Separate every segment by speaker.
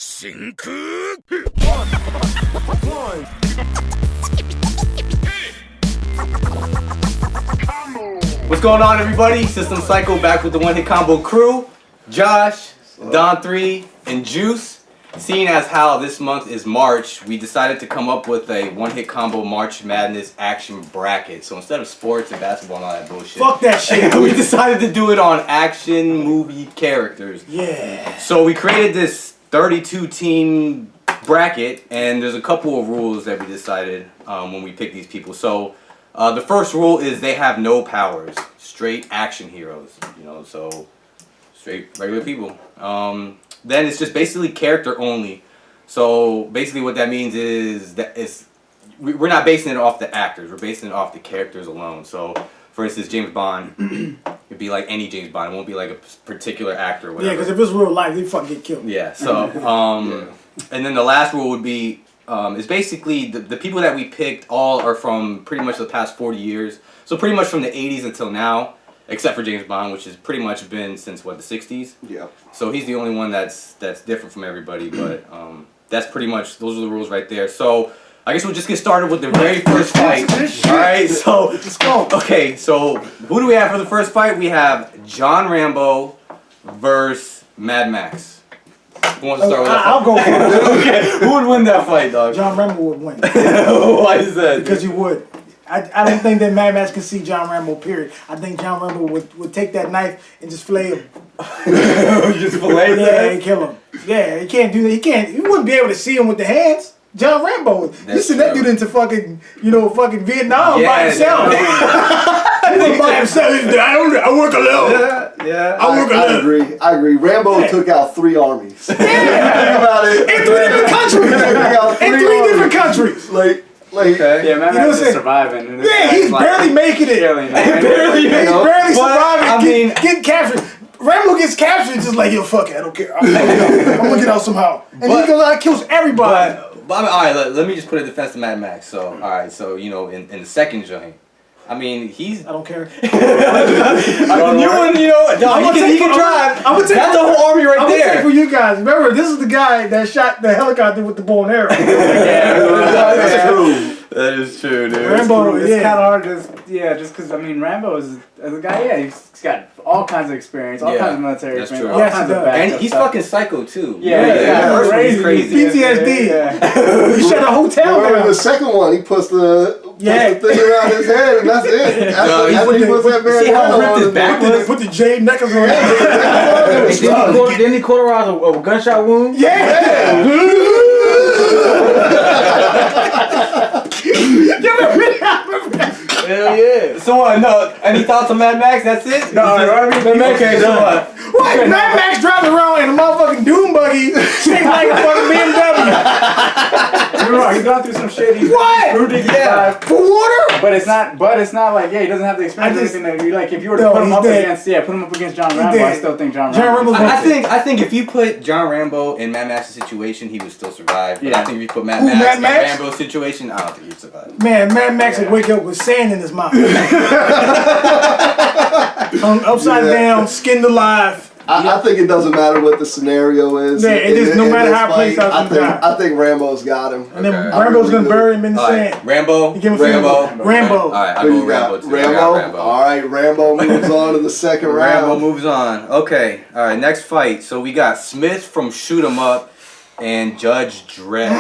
Speaker 1: What's going on, everybody? System Psycho back with the One Hit Combo crew. Josh, Don 3, and Juice. Seeing as how this month is March, we decided to come up with a One Hit Combo March Madness action bracket. So instead of sports and basketball and all that bullshit,
Speaker 2: fuck that shit.
Speaker 1: We decided to do it on action movie characters.
Speaker 2: Yeah.
Speaker 1: So we created this 32 team bracket, and there's a couple of rules that we decided when we picked these people. So the first rule is they have no powers, straight action heroes, you know, so straight regular people. Then it's just basically character only. So basically what that means is that we're not basing it off the actors, we're basing it off the characters alone. So for instance, James Bond, it'd be like any James Bond, it won't be like a particular actor or whatever.
Speaker 2: Yeah, because if it's real life, they fucking get killed.
Speaker 1: Yeah, so, and then the last rule would be, is basically the people that we picked all are from pretty much the past 40 years. So pretty much from the 80s until now, except for James Bond, which has pretty much been since, what, the 60s? Yeah. So he's the only one that's different from everybody, but that's pretty much, those are the rules right there. So I guess we'll just get started with the very first fight. Alright, so, let's go. Okay, so who do we have for the first fight? We have John Rambo versus Mad Max. Who wants to start with that?
Speaker 2: I'll go for it.
Speaker 1: Okay, who would win that fight, dog?
Speaker 2: John Rambo would win.
Speaker 1: Why is that?
Speaker 2: Because he would. I don't think that Mad Max can see John Rambo, period. I think John Rambo would take that knife and just fillet him.
Speaker 1: Just fillet him?
Speaker 2: Yeah, and kill him. Yeah, he can't do that. He wouldn't be able to see him with the hands. John Rambo. You send that dude into fucking, fucking Vietnam by himself. By himself. I work alone.
Speaker 3: Yeah.
Speaker 2: I work alone.
Speaker 3: I agree. Rambo took out 3 armies.
Speaker 2: Yeah.
Speaker 3: Think about it.
Speaker 2: In 3 different countries. In 3 different countries.
Speaker 3: Like,
Speaker 4: okay. Yeah, Mad Max is surviving.
Speaker 2: Yeah, he's barely making it. Barely surviving. Getting captured. Rambo gets captured, just like, yo, fuck it, I don't care. I'm gonna get out somehow. And he goes out and kills everybody.
Speaker 1: But alright, let me just put a defense to Mad Max. So, alright, so, in the second joint, I mean, he's...
Speaker 2: I don't care.
Speaker 1: He can drive. That's the whole army right there.
Speaker 2: I'm gonna take for you guys. Remember, this is the guy that shot the helicopter with the bow and arrow.
Speaker 3: That's true.
Speaker 1: That is true, dude.
Speaker 4: Rambo, it's kind of hard just because, Rambo is a guy, he's got all kinds of experience, all kinds of military experience, all kinds of backup
Speaker 1: and he's
Speaker 4: stuff.
Speaker 1: fucking psycho, too.
Speaker 4: Yeah.
Speaker 1: Crazy.
Speaker 2: PTSD.
Speaker 4: Yeah.
Speaker 2: He shut a hotel down.
Speaker 3: In the second one, he puts the thing around his head, and that's it. That's what he puts that man.
Speaker 1: See how ripped his back was?
Speaker 2: Put the jade necklace on his
Speaker 4: head. Didn't he cauterize a gunshot wound?
Speaker 2: Yeah.
Speaker 1: Hell yeah. So what? No, any thoughts on Mad Max? That's it?
Speaker 4: No,
Speaker 1: okay, so what?
Speaker 2: What? Mad Max driving around in a motherfucking doom buggy shaped like a fucking BMW.
Speaker 4: You're right, he's gone through some shit.
Speaker 2: What? For water?
Speaker 4: But it's not like, he doesn't have the experience or anything that you like. If you were to put him up against John Rambo, I still think John Rambo.
Speaker 1: I think if you put John Rambo in Mad Max's situation, he would still survive. But I think if you put Mad Max in Rambo's situation, I don't think he'd survive.
Speaker 2: Man, Mad Max would wake up with sand in his mouth. Upside down, skinned alive.
Speaker 3: I think it doesn't matter what the scenario is.
Speaker 2: Yeah, it is no matter how it plays out.
Speaker 3: I think Rambo's got him.
Speaker 2: And then Rambo's gonna bury him in the sand.
Speaker 1: Rambo.
Speaker 2: Rambo.
Speaker 1: Alright, I'll go Rambo too.
Speaker 3: Rambo. Alright, Rambo moves on to the second round.
Speaker 1: Rambo moves on. Okay. Alright, next fight. So we got Smith from Shoot 'Em Up and Judge Dredd.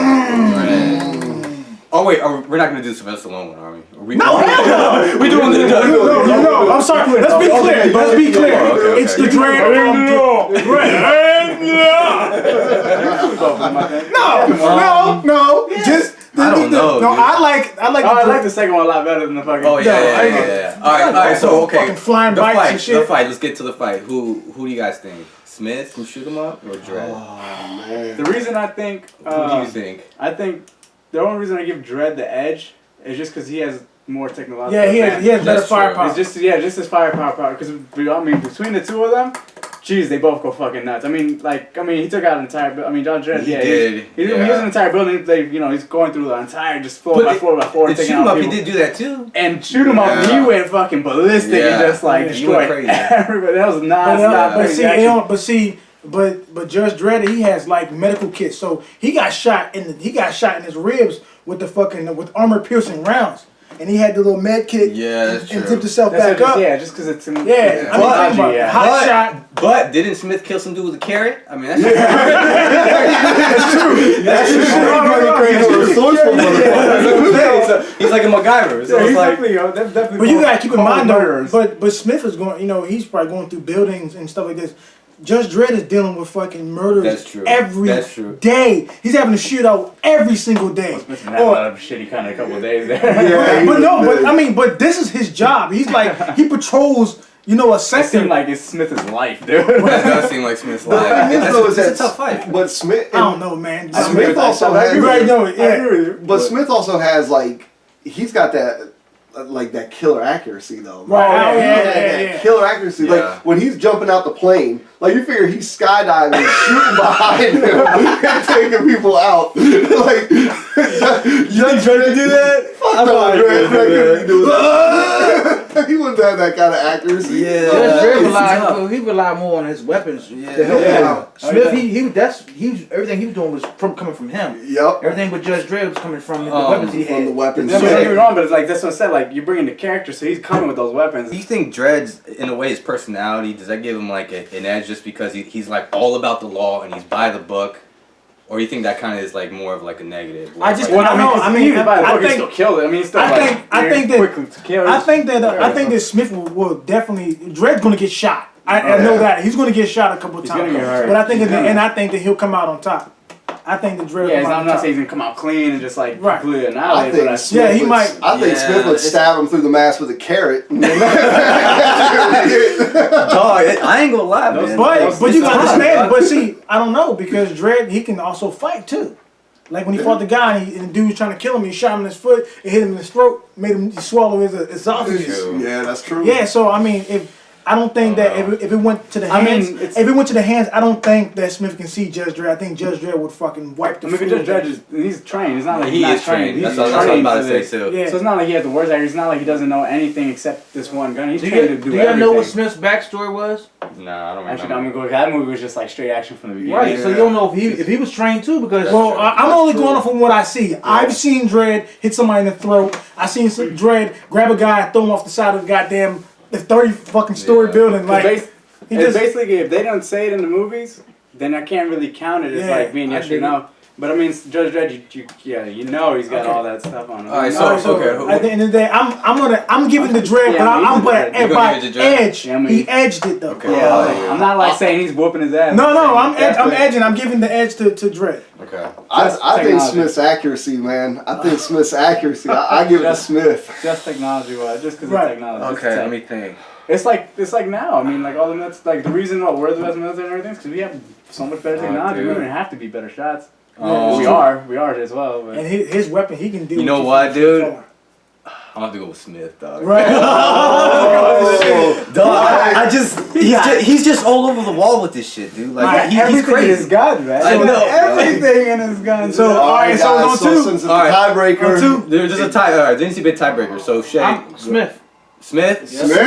Speaker 1: Oh wait, we're not gonna do Sylvester Stallone one, are we?
Speaker 2: No, hell no!
Speaker 1: We're doing the Judge.
Speaker 2: No, I'm sorry. Let's be clear.
Speaker 1: Okay.
Speaker 2: It's the Dredd from No. Just
Speaker 1: I don't know.
Speaker 2: No, I like.
Speaker 4: I like the second one a lot better than the fucking.
Speaker 1: Oh yeah. All right. So okay.
Speaker 2: Fucking flying bikes and shit.
Speaker 1: The fight. Let's get to the fight. Who do you guys think? Smith from Shoot 'Em Up or Dredd?
Speaker 3: Oh man.
Speaker 4: The reason I think.
Speaker 1: Who do you think?
Speaker 4: I think the only reason I give Dredd the edge is just because he has more technological.
Speaker 2: Yeah, he has better firepower.
Speaker 4: It's just his firepower. Because between the two of them, Jeez, they both go fucking nuts. He took out an entire. John Dredd.
Speaker 1: He did.
Speaker 4: He was an entire building. He's going through the entire just floor by floor.
Speaker 1: Shoot 'em up. He did do that too.
Speaker 4: And Shoot 'em up. He went fucking ballistic and just destroyed everybody. That was non-stop.
Speaker 2: But see, But Judge Dredd, he has like medical kits. So he got shot in his ribs with with armor piercing rounds. And he had the little med kit and tipped himself back up.
Speaker 4: Yeah, just because it's
Speaker 2: hot shot.
Speaker 1: But didn't Smith kill some dude with a carrot? I mean, that's true.
Speaker 3: That's true.
Speaker 1: He's like a MacGyver. So
Speaker 4: he's
Speaker 1: like,
Speaker 4: definitely.
Speaker 2: But you gotta keep in mind though. But Smith is going. He's probably going through buildings and stuff like this. Judge Dredd is dealing with fucking murders every day. He's having to shoot out every single day.
Speaker 4: Smith had a lot of shitty kind of couple of days there.
Speaker 2: But this is his job. He's like he patrols. A sector.
Speaker 4: It seemed like it's Smith's life, dude.
Speaker 1: It does seem like Smith's life. It's a tough fight.
Speaker 3: But Smith,
Speaker 2: I don't know, man.
Speaker 3: Smith also
Speaker 2: has.
Speaker 3: But Smith also has he's got that. That killer accuracy though.
Speaker 2: Right.
Speaker 3: That killer accuracy.
Speaker 1: Yeah.
Speaker 3: Like when he's jumping out the plane, like you figure he's skydiving, shooting behind him, and taking people out. Like
Speaker 1: You think Dredd could do that?
Speaker 3: Fuck no, Dredd couldn't do that. He wouldn't have that kind of accuracy.
Speaker 5: Yeah. Dredd relied more on his weapons to help him out. Smith, everything he was doing was coming from him.
Speaker 3: Yep.
Speaker 5: Everything with Judge Dredd was coming from the weapons he had.
Speaker 3: From the weapons.
Speaker 4: Don't get me wrong, but it's like that's what I said. Like you're bringing the character, so he's coming with those weapons.
Speaker 1: Do you think Dredd's, in a way, his personality, does that give him like an edge just because he's like all about the law and he's by the book? Or you think that kind of is like more of like a negative?
Speaker 2: I just
Speaker 4: by the book, he still killed it. I mean,
Speaker 2: I think that Smith will definitely Dredd's going to get shot. I know that he's going to get shot a couple of times. But I think that he'll come out on top. I think the Dredd.
Speaker 4: Yeah, I'm not saying he's gonna come out clean and just like completely annihilate.
Speaker 3: I think Smith would stab him through the mask with a carrot.
Speaker 1: Dog, I ain't gonna lie, man.
Speaker 2: But you gotta understand. But see, I don't know because Dredd he can also fight too. Like when he fought the guy and the dude was trying to kill him, he shot him in his foot, it hit him in his throat, made him swallow his esophagus.
Speaker 3: Yeah, that's true.
Speaker 2: Yeah, so I mean, I don't think that if it went to the hands, I don't think that Smith can see Judge Dredd. I think Judge Dredd would fucking wipe the floor.
Speaker 4: Judge Dredd he's trained. It's not like
Speaker 1: he is trained. That's what I was about to say too.
Speaker 2: Yeah.
Speaker 4: So it's not like he has the words out. It's not like he doesn't know anything except this one gun. He's trained to do everything.
Speaker 5: Do you know what Smith's backstory was?
Speaker 1: Nah, I don't remember.
Speaker 4: Actually, I'm gonna go. That movie was just like straight action from the beginning.
Speaker 5: Right. So you don't know if he was trained too because.
Speaker 2: Well, I'm only going off from what I see. I've seen Dredd hit somebody in the throat. I seen Dredd grab a guy, throw him off the side of the goddamn 30 fucking story building. Like.
Speaker 4: Basically, if they don't say it in the movies, then I can't really count it as like being yes or no. But I mean, Judge Dredd, you know he's got all that stuff on him.
Speaker 1: All right, so
Speaker 2: at the end of the day, I'm giving the Dredd, but I'm by edge. He edged it though.
Speaker 1: Okay.
Speaker 4: Yeah, I'm not like saying he's whooping his ass.
Speaker 2: No, I'm edging. I'm giving the edge to Dredd.
Speaker 1: Okay.
Speaker 3: I think Smith's accuracy, man. I think Smith's accuracy. I give it to Smith.
Speaker 4: Just technology wise, just because of technology.
Speaker 1: Okay, let me think.
Speaker 4: It's like now. I mean, like all the that's like the reason why we're the best military and everything is because we have so much better technology. We don't even have to be better shots. We are as well. But.
Speaker 2: And his weapon, he can do.
Speaker 1: You know what, dude? I'm gonna have to go with Smith, dog.
Speaker 2: Right.
Speaker 1: Dog, he's just all over the wall with this shit, dude. Like he's crazy.
Speaker 4: In his gun, man.
Speaker 1: I know.
Speaker 4: Everything in his gun.
Speaker 2: So all right, so on two.
Speaker 3: Since it's a tiebreaker,
Speaker 1: there's a tie. All right, there needs to be a tiebreaker. So Shay.
Speaker 5: Smith.
Speaker 1: Smith?
Speaker 3: Smith?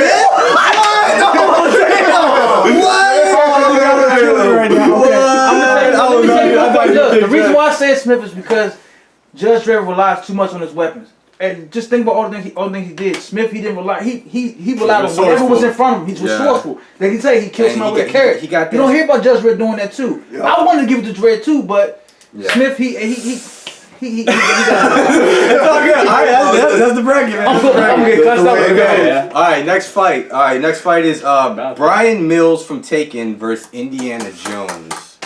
Speaker 5: The reason why I say Smith is because Judge Dredd relies too much on his weapons. And just think about all the things he did. Smith, he didn't rely. He relied on whatever was in front of him. He's resourceful. Like he said, he killed somebody with a carrot. You don't hear about Judge Dredd doing that too. Yep. I wanted to give it to Dredd too, but Smith, he got
Speaker 1: it's all good. All right, that's the bracket, man.
Speaker 5: I'm getting cussed out.
Speaker 1: All right, next fight is Brian Mills from Taken versus Indiana Jones.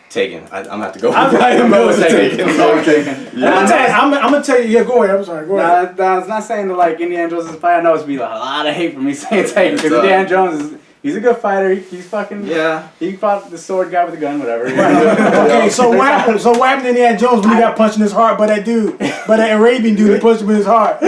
Speaker 1: Taken. I'm gonna have to go with Brian Mills. Taken.
Speaker 2: I'm gonna tell you. Yeah, go ahead. I'm sorry. Go ahead.
Speaker 4: I was not saying that like Indiana Jones is a fighter. I know it's be like a lot of hate for me saying Taken because Indiana Jones he's a good fighter. He's fucking He fought the sword guy with the gun, whatever.
Speaker 2: Okay, so what happened? So what happened to Indiana Jones when he got punched in his heart by that dude, by that Arabian dude that punched him in his heart?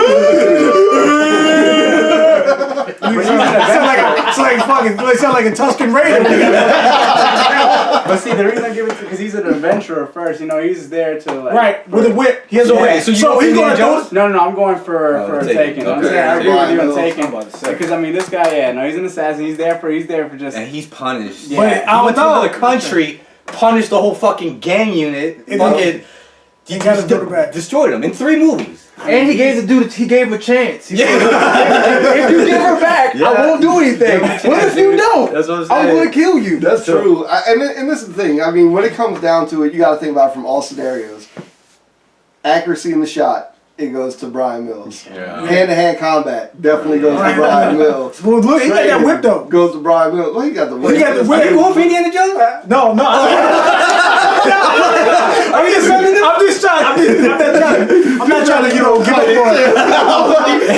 Speaker 2: It sound like a Tuscan Raider.
Speaker 4: But see, the reason I give it to because he's an adventurer first. You know, he's there to like.
Speaker 2: Right, with a whip. He has a whip.
Speaker 1: So
Speaker 2: he's going to do.
Speaker 4: No, I'm going for Taken.
Speaker 1: Okay.
Speaker 4: I'm saying I agree with you on Taken.
Speaker 5: say.
Speaker 4: Because I mean, this guy, he's an assassin. He's there for just.
Speaker 1: And he's punished.
Speaker 4: Yeah.
Speaker 2: But
Speaker 1: He went to another country, punished the whole fucking gang unit, fucking
Speaker 2: He got his daughter back.
Speaker 1: destroyed him in 3 movies.
Speaker 5: And he gave him a chance. He said, if you give her back, I won't do anything. What if you don't?
Speaker 1: That's what I'm saying.
Speaker 5: I'm going to kill you.
Speaker 3: That's true. And this is the thing. I mean, when it comes down to it, you got to think about it from all scenarios. Accuracy in the shot, it goes to Brian Mills.
Speaker 1: Yeah.
Speaker 3: Hand-to-hand combat definitely goes to Brian Mills.
Speaker 2: Well, look, he got that whip though.
Speaker 3: Goes to Brian Mills. Well, he got the whip.
Speaker 2: He got the
Speaker 1: Are
Speaker 2: whip.
Speaker 1: you going for Indiana Jones?
Speaker 2: No. I'm just trying. I'm not trying to, give up on it.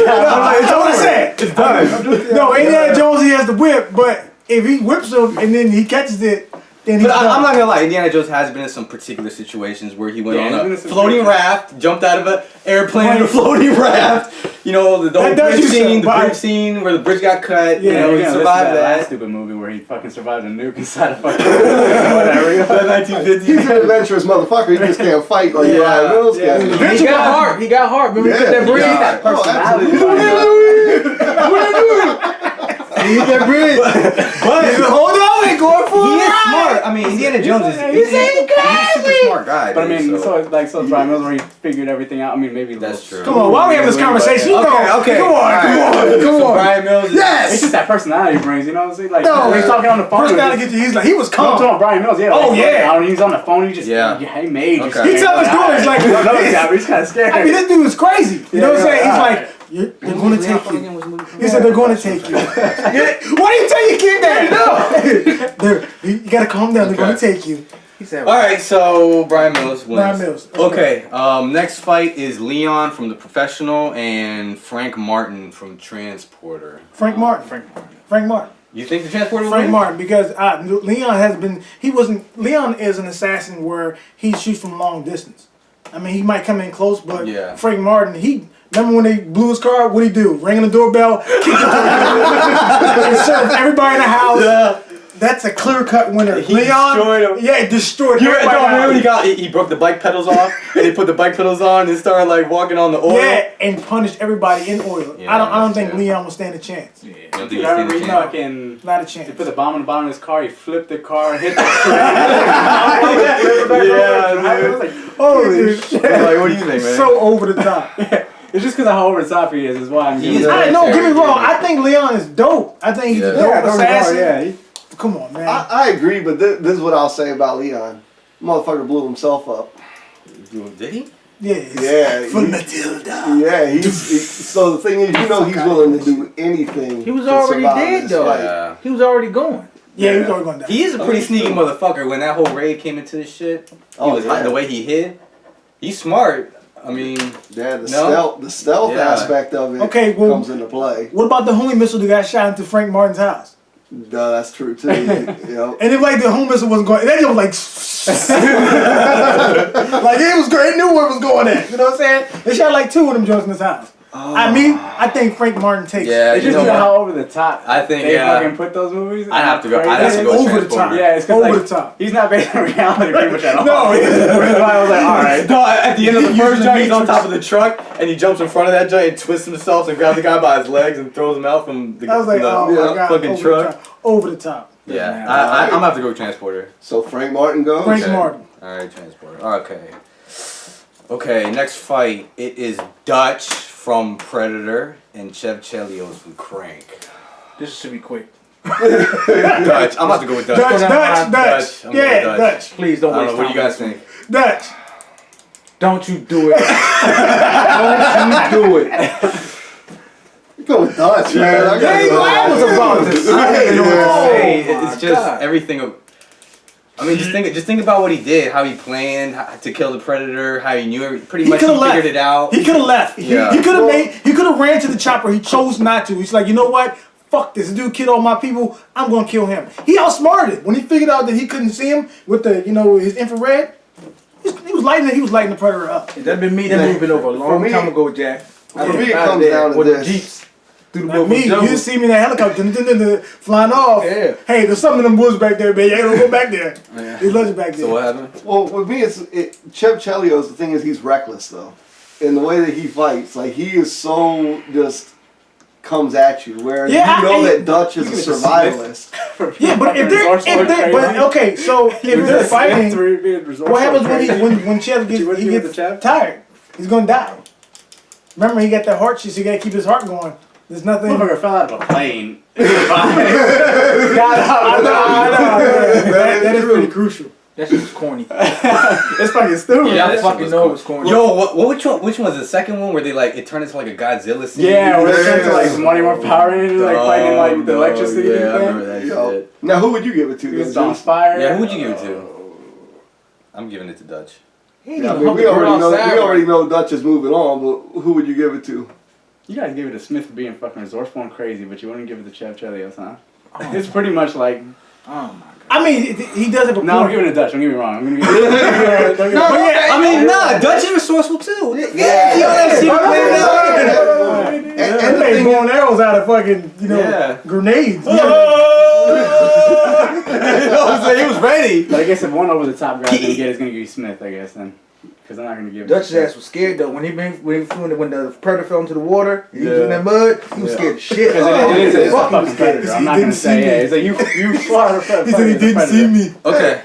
Speaker 2: That's what I said.
Speaker 1: It's done.
Speaker 2: No, Indiana Jones, he has the whip, but if he whips him and then he catches it, then he's
Speaker 1: But
Speaker 2: done.
Speaker 1: I'm not gonna lie, Indiana Jones has been in some particular situations where he went
Speaker 4: Yeah, he's been
Speaker 1: on
Speaker 4: in
Speaker 1: a
Speaker 4: some
Speaker 1: floating raft, jumped out of an airplane in a floating raft. You know, the whole
Speaker 2: does
Speaker 1: bridge
Speaker 2: you
Speaker 1: scene,
Speaker 2: some,
Speaker 1: the bridge scene where the bridge got cut.
Speaker 2: Yeah,
Speaker 1: you know, he
Speaker 4: Listen to
Speaker 1: survived
Speaker 4: that last
Speaker 1: that.
Speaker 4: stupid movie where he fucking survived a nuke inside a fucking whatever.
Speaker 1: The 1950s.
Speaker 3: He's an adventurous motherfucker. He just can't fight like Brian Mills can.
Speaker 5: He got heart. He got heart. Remember he hit that bridge?
Speaker 1: Yeah.
Speaker 4: Personality.
Speaker 5: He hit that bridge.
Speaker 1: But
Speaker 2: Hold on, ain't going for
Speaker 1: he
Speaker 2: it.
Speaker 1: is smart. I mean, Indiana Jones is he's a super smart guy.
Speaker 4: But I
Speaker 1: dude,
Speaker 4: mean, so Brian Mills where he figured everything out. I mean, maybe
Speaker 1: That's true.
Speaker 2: Come on, why are we having this conversation?
Speaker 1: Okay.
Speaker 2: Come on.
Speaker 1: So Brian Mills is,
Speaker 4: It's just that personality he brings, you know what I'm saying? Like,
Speaker 2: No.
Speaker 4: when he's talking on the phone.
Speaker 2: Personality gets you. He's like, he was
Speaker 4: I'm
Speaker 2: calm.
Speaker 4: talking Brian Mills, yeah.
Speaker 2: Oh,
Speaker 4: like,
Speaker 2: yeah.
Speaker 4: When he's on the phone, he just,
Speaker 1: Yeah.
Speaker 4: hey, mate.
Speaker 1: Okay.
Speaker 2: He tells his stories like,
Speaker 4: no, but he's kind of scared.
Speaker 2: I mean, this dude is crazy. You know what I'm saying? He's
Speaker 4: alright.
Speaker 2: like, they're going to take you. He said they're going to take you. Why do you tell your kid that? No. You got to calm down. They're going to take you.
Speaker 5: He said,
Speaker 1: All right, so Brian Mills wins.
Speaker 2: Brian Mills.
Speaker 1: Okay. Next fight is Leon from The Professional and Frank Martin from Transporter.
Speaker 2: Frank Martin.
Speaker 1: You think the Transporter will
Speaker 2: Frank
Speaker 1: win?
Speaker 2: Martin, because Leon has been, Leon is an assassin where he shoots from long distance. I mean, he might come in close, but
Speaker 1: Yeah.
Speaker 2: Frank Martin, remember when they blew his car? What'd he do? Ringing the doorbell, kicked the door, and served everybody in the house.
Speaker 1: Yeah.
Speaker 2: That's a clear-cut winner.
Speaker 1: He
Speaker 2: Leon,
Speaker 1: destroyed him.
Speaker 2: Yeah, he destroyed
Speaker 1: You
Speaker 2: everybody.
Speaker 1: remember when he broke the bike pedals off and he put the bike pedals on and started like walking on the oil?
Speaker 2: Yeah, and punished everybody in oil.
Speaker 1: Yeah,
Speaker 2: I don't think
Speaker 1: yeah.
Speaker 2: Leon will stand a chance.
Speaker 1: You don't think
Speaker 4: I
Speaker 1: he's
Speaker 4: remember he
Speaker 1: standing a chance?
Speaker 4: fucking.
Speaker 2: Not a
Speaker 4: He
Speaker 2: chance.
Speaker 4: put the bomb in the bottom of his car. He flipped the car and hit the
Speaker 2: Holy shit.
Speaker 1: Like, what do you think, man?
Speaker 2: So over the top.
Speaker 4: It's just because of how over the top he is why I'm
Speaker 1: He
Speaker 4: giving
Speaker 1: is
Speaker 4: it.
Speaker 1: very
Speaker 2: Don't get me
Speaker 1: scary,
Speaker 2: wrong.
Speaker 1: dude.
Speaker 2: I think Leon is dope. I think he's a dope
Speaker 4: Yeah,
Speaker 2: assassin.
Speaker 4: yeah.
Speaker 2: Come on, man.
Speaker 3: I agree, but this is what I'll say about Leon. Motherfucker blew himself up.
Speaker 1: Did he?
Speaker 3: Yeah.
Speaker 2: For Matilda.
Speaker 3: Yeah, so the thing is, he's willing to do anything.
Speaker 5: he was
Speaker 3: to
Speaker 5: already
Speaker 3: survive
Speaker 5: dead,
Speaker 3: this
Speaker 5: though.
Speaker 3: fight.
Speaker 1: Yeah.
Speaker 5: He was already going.
Speaker 2: Yeah, he's already going down.
Speaker 1: He is a pretty sneaky motherfucker. When that whole raid came into this shit,
Speaker 3: Oh,
Speaker 1: was
Speaker 3: yeah.
Speaker 1: hiding the way he hid. He's smart. I mean,
Speaker 3: Yeah,
Speaker 1: No?
Speaker 3: the stealth
Speaker 1: Yeah.
Speaker 3: aspect of it
Speaker 2: Okay, well-
Speaker 3: comes into play.
Speaker 2: What about the homing missile that got shot into Frank Martin's house?
Speaker 3: No, that's true too. Yep.
Speaker 2: And if like the homing missile wasn't going, that was like, like it was great. It knew where it was going at. You know what I'm saying? They shot like 2 of them joints in his house. I think Frank Martin takes.
Speaker 1: Yeah,
Speaker 4: It's
Speaker 1: you
Speaker 4: just
Speaker 1: know
Speaker 4: how
Speaker 1: what?
Speaker 4: over the top
Speaker 1: I think,
Speaker 4: they
Speaker 1: yeah.
Speaker 4: fucking put those movies.
Speaker 1: I'd have to go.
Speaker 4: Crazy.
Speaker 1: I'd have to go.
Speaker 2: Over the
Speaker 1: Transporter.
Speaker 2: top.
Speaker 4: Yeah, it's 'cause,
Speaker 2: Over
Speaker 4: like,
Speaker 2: the top.
Speaker 4: He's not based on reality pretty much at all.
Speaker 2: No,
Speaker 4: That's why I was like, all right.
Speaker 1: No, at the end of the
Speaker 2: He
Speaker 1: first
Speaker 2: used the
Speaker 1: jump, he's on
Speaker 2: Matrix.
Speaker 1: top of the truck and he jumps in front of that giant and twists himself and grabs the guy by his legs and throws him out from the,
Speaker 2: I was like,
Speaker 1: the
Speaker 2: oh my god,
Speaker 1: fucking
Speaker 2: over
Speaker 1: truck.
Speaker 2: the top. Over the top.
Speaker 1: Yeah, I'm gonna have to go with Transporter.
Speaker 3: So Frank Martin goes.
Speaker 2: Frank
Speaker 1: Okay.
Speaker 2: Martin.
Speaker 1: All right, Transporter. Okay, next fight. It is Dutch from Predator and Chelios from Crank.
Speaker 5: This should be quick.
Speaker 1: Dutch. I'm about to go with Dutch.
Speaker 2: Dutch.
Speaker 1: I'm
Speaker 2: Dutch.
Speaker 1: going
Speaker 2: Yeah,
Speaker 1: with
Speaker 2: Dutch.
Speaker 5: Please don't
Speaker 1: I don't
Speaker 5: waste
Speaker 1: know. What do you
Speaker 5: time.
Speaker 1: guys think?
Speaker 2: Dutch.
Speaker 5: Don't you do it. Don't you do it.
Speaker 3: Go with Dutch, man. I gotta go.
Speaker 2: I was about to say.
Speaker 1: I don't know what to say.
Speaker 5: Oh my
Speaker 1: It's just
Speaker 5: God.
Speaker 1: everything. I mean, just think about what he did, how he planned to kill the Predator, how he knew pretty much he
Speaker 2: could've
Speaker 1: figured
Speaker 2: left.
Speaker 1: it out.
Speaker 2: He could have left.
Speaker 1: Yeah.
Speaker 2: He could have ran to the chopper. He chose not to. He's like, you know what? Fuck this. This dude killed all my people. I'm gonna kill him. He outsmarted when he figured out that he couldn't see him with the his infrared. He was lighting the Predator up.
Speaker 5: If that'd been me, that would have been over a long
Speaker 3: me-
Speaker 5: time ago, Jack.
Speaker 3: For me, it comes down to
Speaker 5: with
Speaker 3: this.
Speaker 5: the Jeeps. through the
Speaker 2: Like me,
Speaker 5: jungle.
Speaker 2: you see me in that helicopter flying off.
Speaker 5: Yeah.
Speaker 2: Hey, there's some of them wolves back there, baby. Hey, don't go back there. There's lunch back there.
Speaker 1: So what happened?
Speaker 3: Well, with me, Chev Chelios. The thing is, he's reckless though, in the way that he fights. Like he is so just comes at you. Whereas that Dutch is a survivalist.
Speaker 2: Yeah, but if they're okay, so if they're fighting, what happens when Chev gets tired? He's gonna die. Remember, he got that heart shit, so you gotta keep his heart going. There's nothing.
Speaker 4: Motherfucker fell out of a plane.
Speaker 2: I know. That is pretty crucial.
Speaker 5: That's just corny.
Speaker 4: It's fucking stupid.
Speaker 1: Yeah,
Speaker 5: I fucking know it's corny.
Speaker 1: Yo, which one was the second one where they like it turned into like a Godzilla scene?
Speaker 4: Yeah, where they turned to like Mighty Morphin Power Rangers, like fighting like the electricity.
Speaker 1: Yeah, I
Speaker 4: thing.
Speaker 1: remember that shit.
Speaker 3: Now, who would you give it to?
Speaker 4: He was on fire.
Speaker 1: Yeah, who would you give it to? I'm giving it to Dutch.
Speaker 3: Yeah, I mean, we already know Dutch is moving on, but who would you give it to?
Speaker 4: You guys give it to Smith for being fucking resourceful and crazy, but you wouldn't give it to Chev Chelios, huh? It's pretty much like.
Speaker 5: Oh my god.
Speaker 2: I mean, he does have a point.
Speaker 4: No, I'm giving it to Dutch. Don't get me wrong. I'm gonna give it to
Speaker 1: Dutch is resourceful too.
Speaker 3: Yeah.
Speaker 2: And they blowing arrows out of fucking, grenades.
Speaker 1: He was ready.
Speaker 4: But I guess if one over the top guy's gonna get it, it's gonna give you Smith, I guess, then. Because I'm not gonna give it
Speaker 5: Dutch's ass was scared though. When the predator fell into the water, he was in that mud, he was scared as shit.
Speaker 4: Because it's a fucking predator. I'm not gonna say it. It's like you slaughtered a predator.
Speaker 2: He said he didn't see me.
Speaker 1: Okay.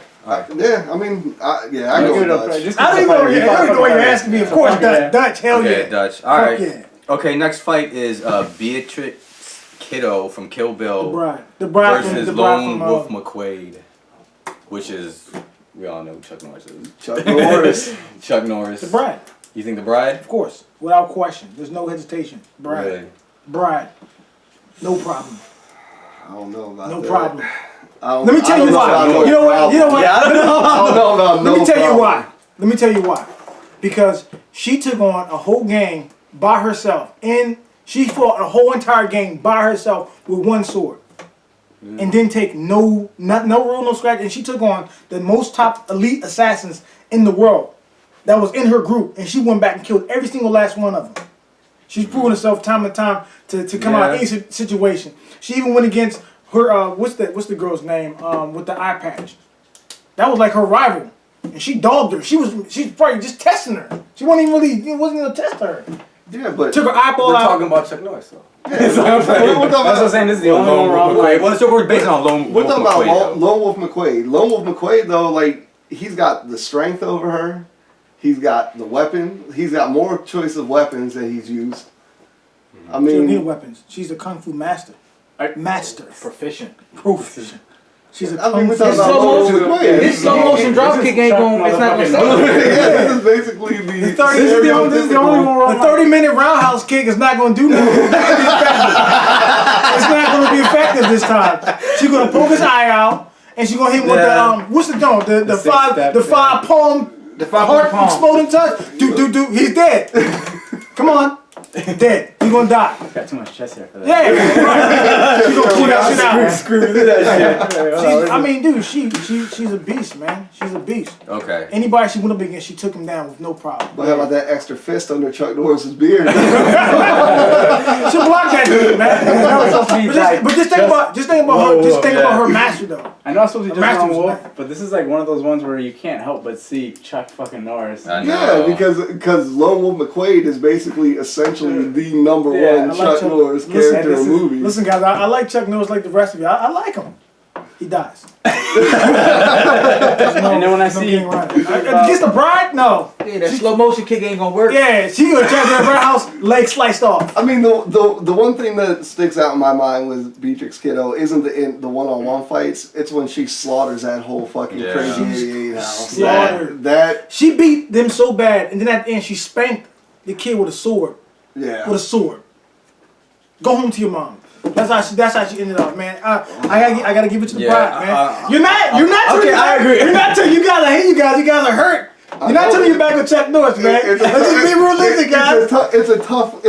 Speaker 3: Yeah, I mean, I go with Dutch.
Speaker 2: I don't even know what you're asking me. Of course, Dutch. Hell
Speaker 1: Okay,
Speaker 2: yeah.
Speaker 1: Dutch. All right.
Speaker 2: Yeah.
Speaker 1: Okay, next fight is Beatrix Kiddo from Kill Bill
Speaker 2: The bride
Speaker 1: versus
Speaker 2: from
Speaker 1: Lone Wolf McQuade, which is we all know who Chuck Norris is.
Speaker 3: Chuck Norris.
Speaker 1: Chuck Norris.
Speaker 2: The bride.
Speaker 1: You think the bride?
Speaker 2: Of course, without question. There's no hesitation. Bride.
Speaker 1: Really?
Speaker 2: Bride. No problem.
Speaker 3: I don't know about
Speaker 2: No
Speaker 3: that.
Speaker 2: problem.
Speaker 3: Let
Speaker 2: Let me tell you why. You know what?
Speaker 3: Yeah, I don't know about
Speaker 2: Let me tell you why. Let me tell you why. Because she took on a whole gang by herself, and she fought a whole entire gang by herself with one sword, and didn't take no rule, no scratch. And she took on the most top elite assassins in the world that was in her group, and she went back and killed every single last one of them. She's proven herself time and time to come out of any situation. She even went against her what's the girl's name with the eye patch. That was like her rival, and she dogged her. She's probably just testing her. She wasn't even gonna test her.
Speaker 3: Yeah, but
Speaker 2: Took her eyeball
Speaker 1: We're
Speaker 2: out.
Speaker 1: talking about Chuck Norris though.
Speaker 3: That's what
Speaker 4: I'm saying. This is the only one wrong.
Speaker 1: Well, so we're based on Lone
Speaker 3: We're
Speaker 1: Wolf
Speaker 3: talking about
Speaker 1: McQuade.
Speaker 3: Lone Wolf McQuade. Lone Wolf McQuade, though, like, he's got the strength over her. He's got the weapon. He's got more choice of weapons that he's used. I
Speaker 2: She don't
Speaker 3: mean,
Speaker 2: need weapons. She's a kung fu master. Master.
Speaker 5: Proficient.
Speaker 2: Proficient. She's a
Speaker 3: I mean,
Speaker 2: kung
Speaker 3: we're
Speaker 2: fu
Speaker 3: talking about
Speaker 2: master.
Speaker 3: Lone Wolf McQuade.
Speaker 5: This slow motion drop kick ain't going. It's not gonna stop.
Speaker 3: Yeah, this is basically the.
Speaker 2: This is the only one. The 30-minute roundhouse kick is not going to do nothing. It's not going to be effective this time. She's going to poke his eye out, and she's going to hit him with the what's the dome? The five palm heart exploding touch. Do. He's dead. Come on. Dead. He's gonna die.
Speaker 4: Got too much chest hair for that.
Speaker 2: Yeah, right. She's gonna pull that shit out.
Speaker 1: Screw that shit.
Speaker 2: I mean, dude, she's a beast, man. She's a beast.
Speaker 1: Okay.
Speaker 2: Anybody she went up against, she took him down with no problem.
Speaker 3: But how about that extra fist under Chuck Norris's beard?
Speaker 2: She blocked that dude, man. But just think about her master though.
Speaker 4: I know I'm supposed to be just
Speaker 2: Master
Speaker 4: Lone
Speaker 2: was
Speaker 4: Wolf,
Speaker 2: mad.
Speaker 4: but this is like one of those ones where you can't help but see Chuck fucking Norris.
Speaker 1: I
Speaker 3: Yeah,
Speaker 1: know.
Speaker 3: because Lone Wolf McQuade is basically essentially the number
Speaker 2: I
Speaker 3: one
Speaker 2: like
Speaker 3: Chuck Norris character in movies.
Speaker 2: Listen, guys, I like Chuck Norris like the rest of you. I like him. He dies.
Speaker 4: And then when I see
Speaker 2: Against the bride, no.
Speaker 5: Yeah, that slow motion kick ain't gonna work.
Speaker 2: Yeah, she gonna jump in her house, leg sliced off.
Speaker 3: I mean, the one thing that sticks out in my mind with Beatrix Kiddo isn't the one-on-one fights. It's when she slaughters that whole fucking crazy 88 house.
Speaker 2: Slaughtered.
Speaker 3: That
Speaker 2: She beat them so bad, and then at the end she spanked the kid with a sword.
Speaker 3: yeah.
Speaker 2: With a sword. Go home to your mom. That's how she ended up, man. I gotta give it to the bride, man. You're not.
Speaker 1: Okay, I agree.
Speaker 2: You're not telling you guys. I hate you guys. You guys are hurt. You're not telling you back with Chuck Norris, man. Let's just be realistic, guys.
Speaker 3: It's a tough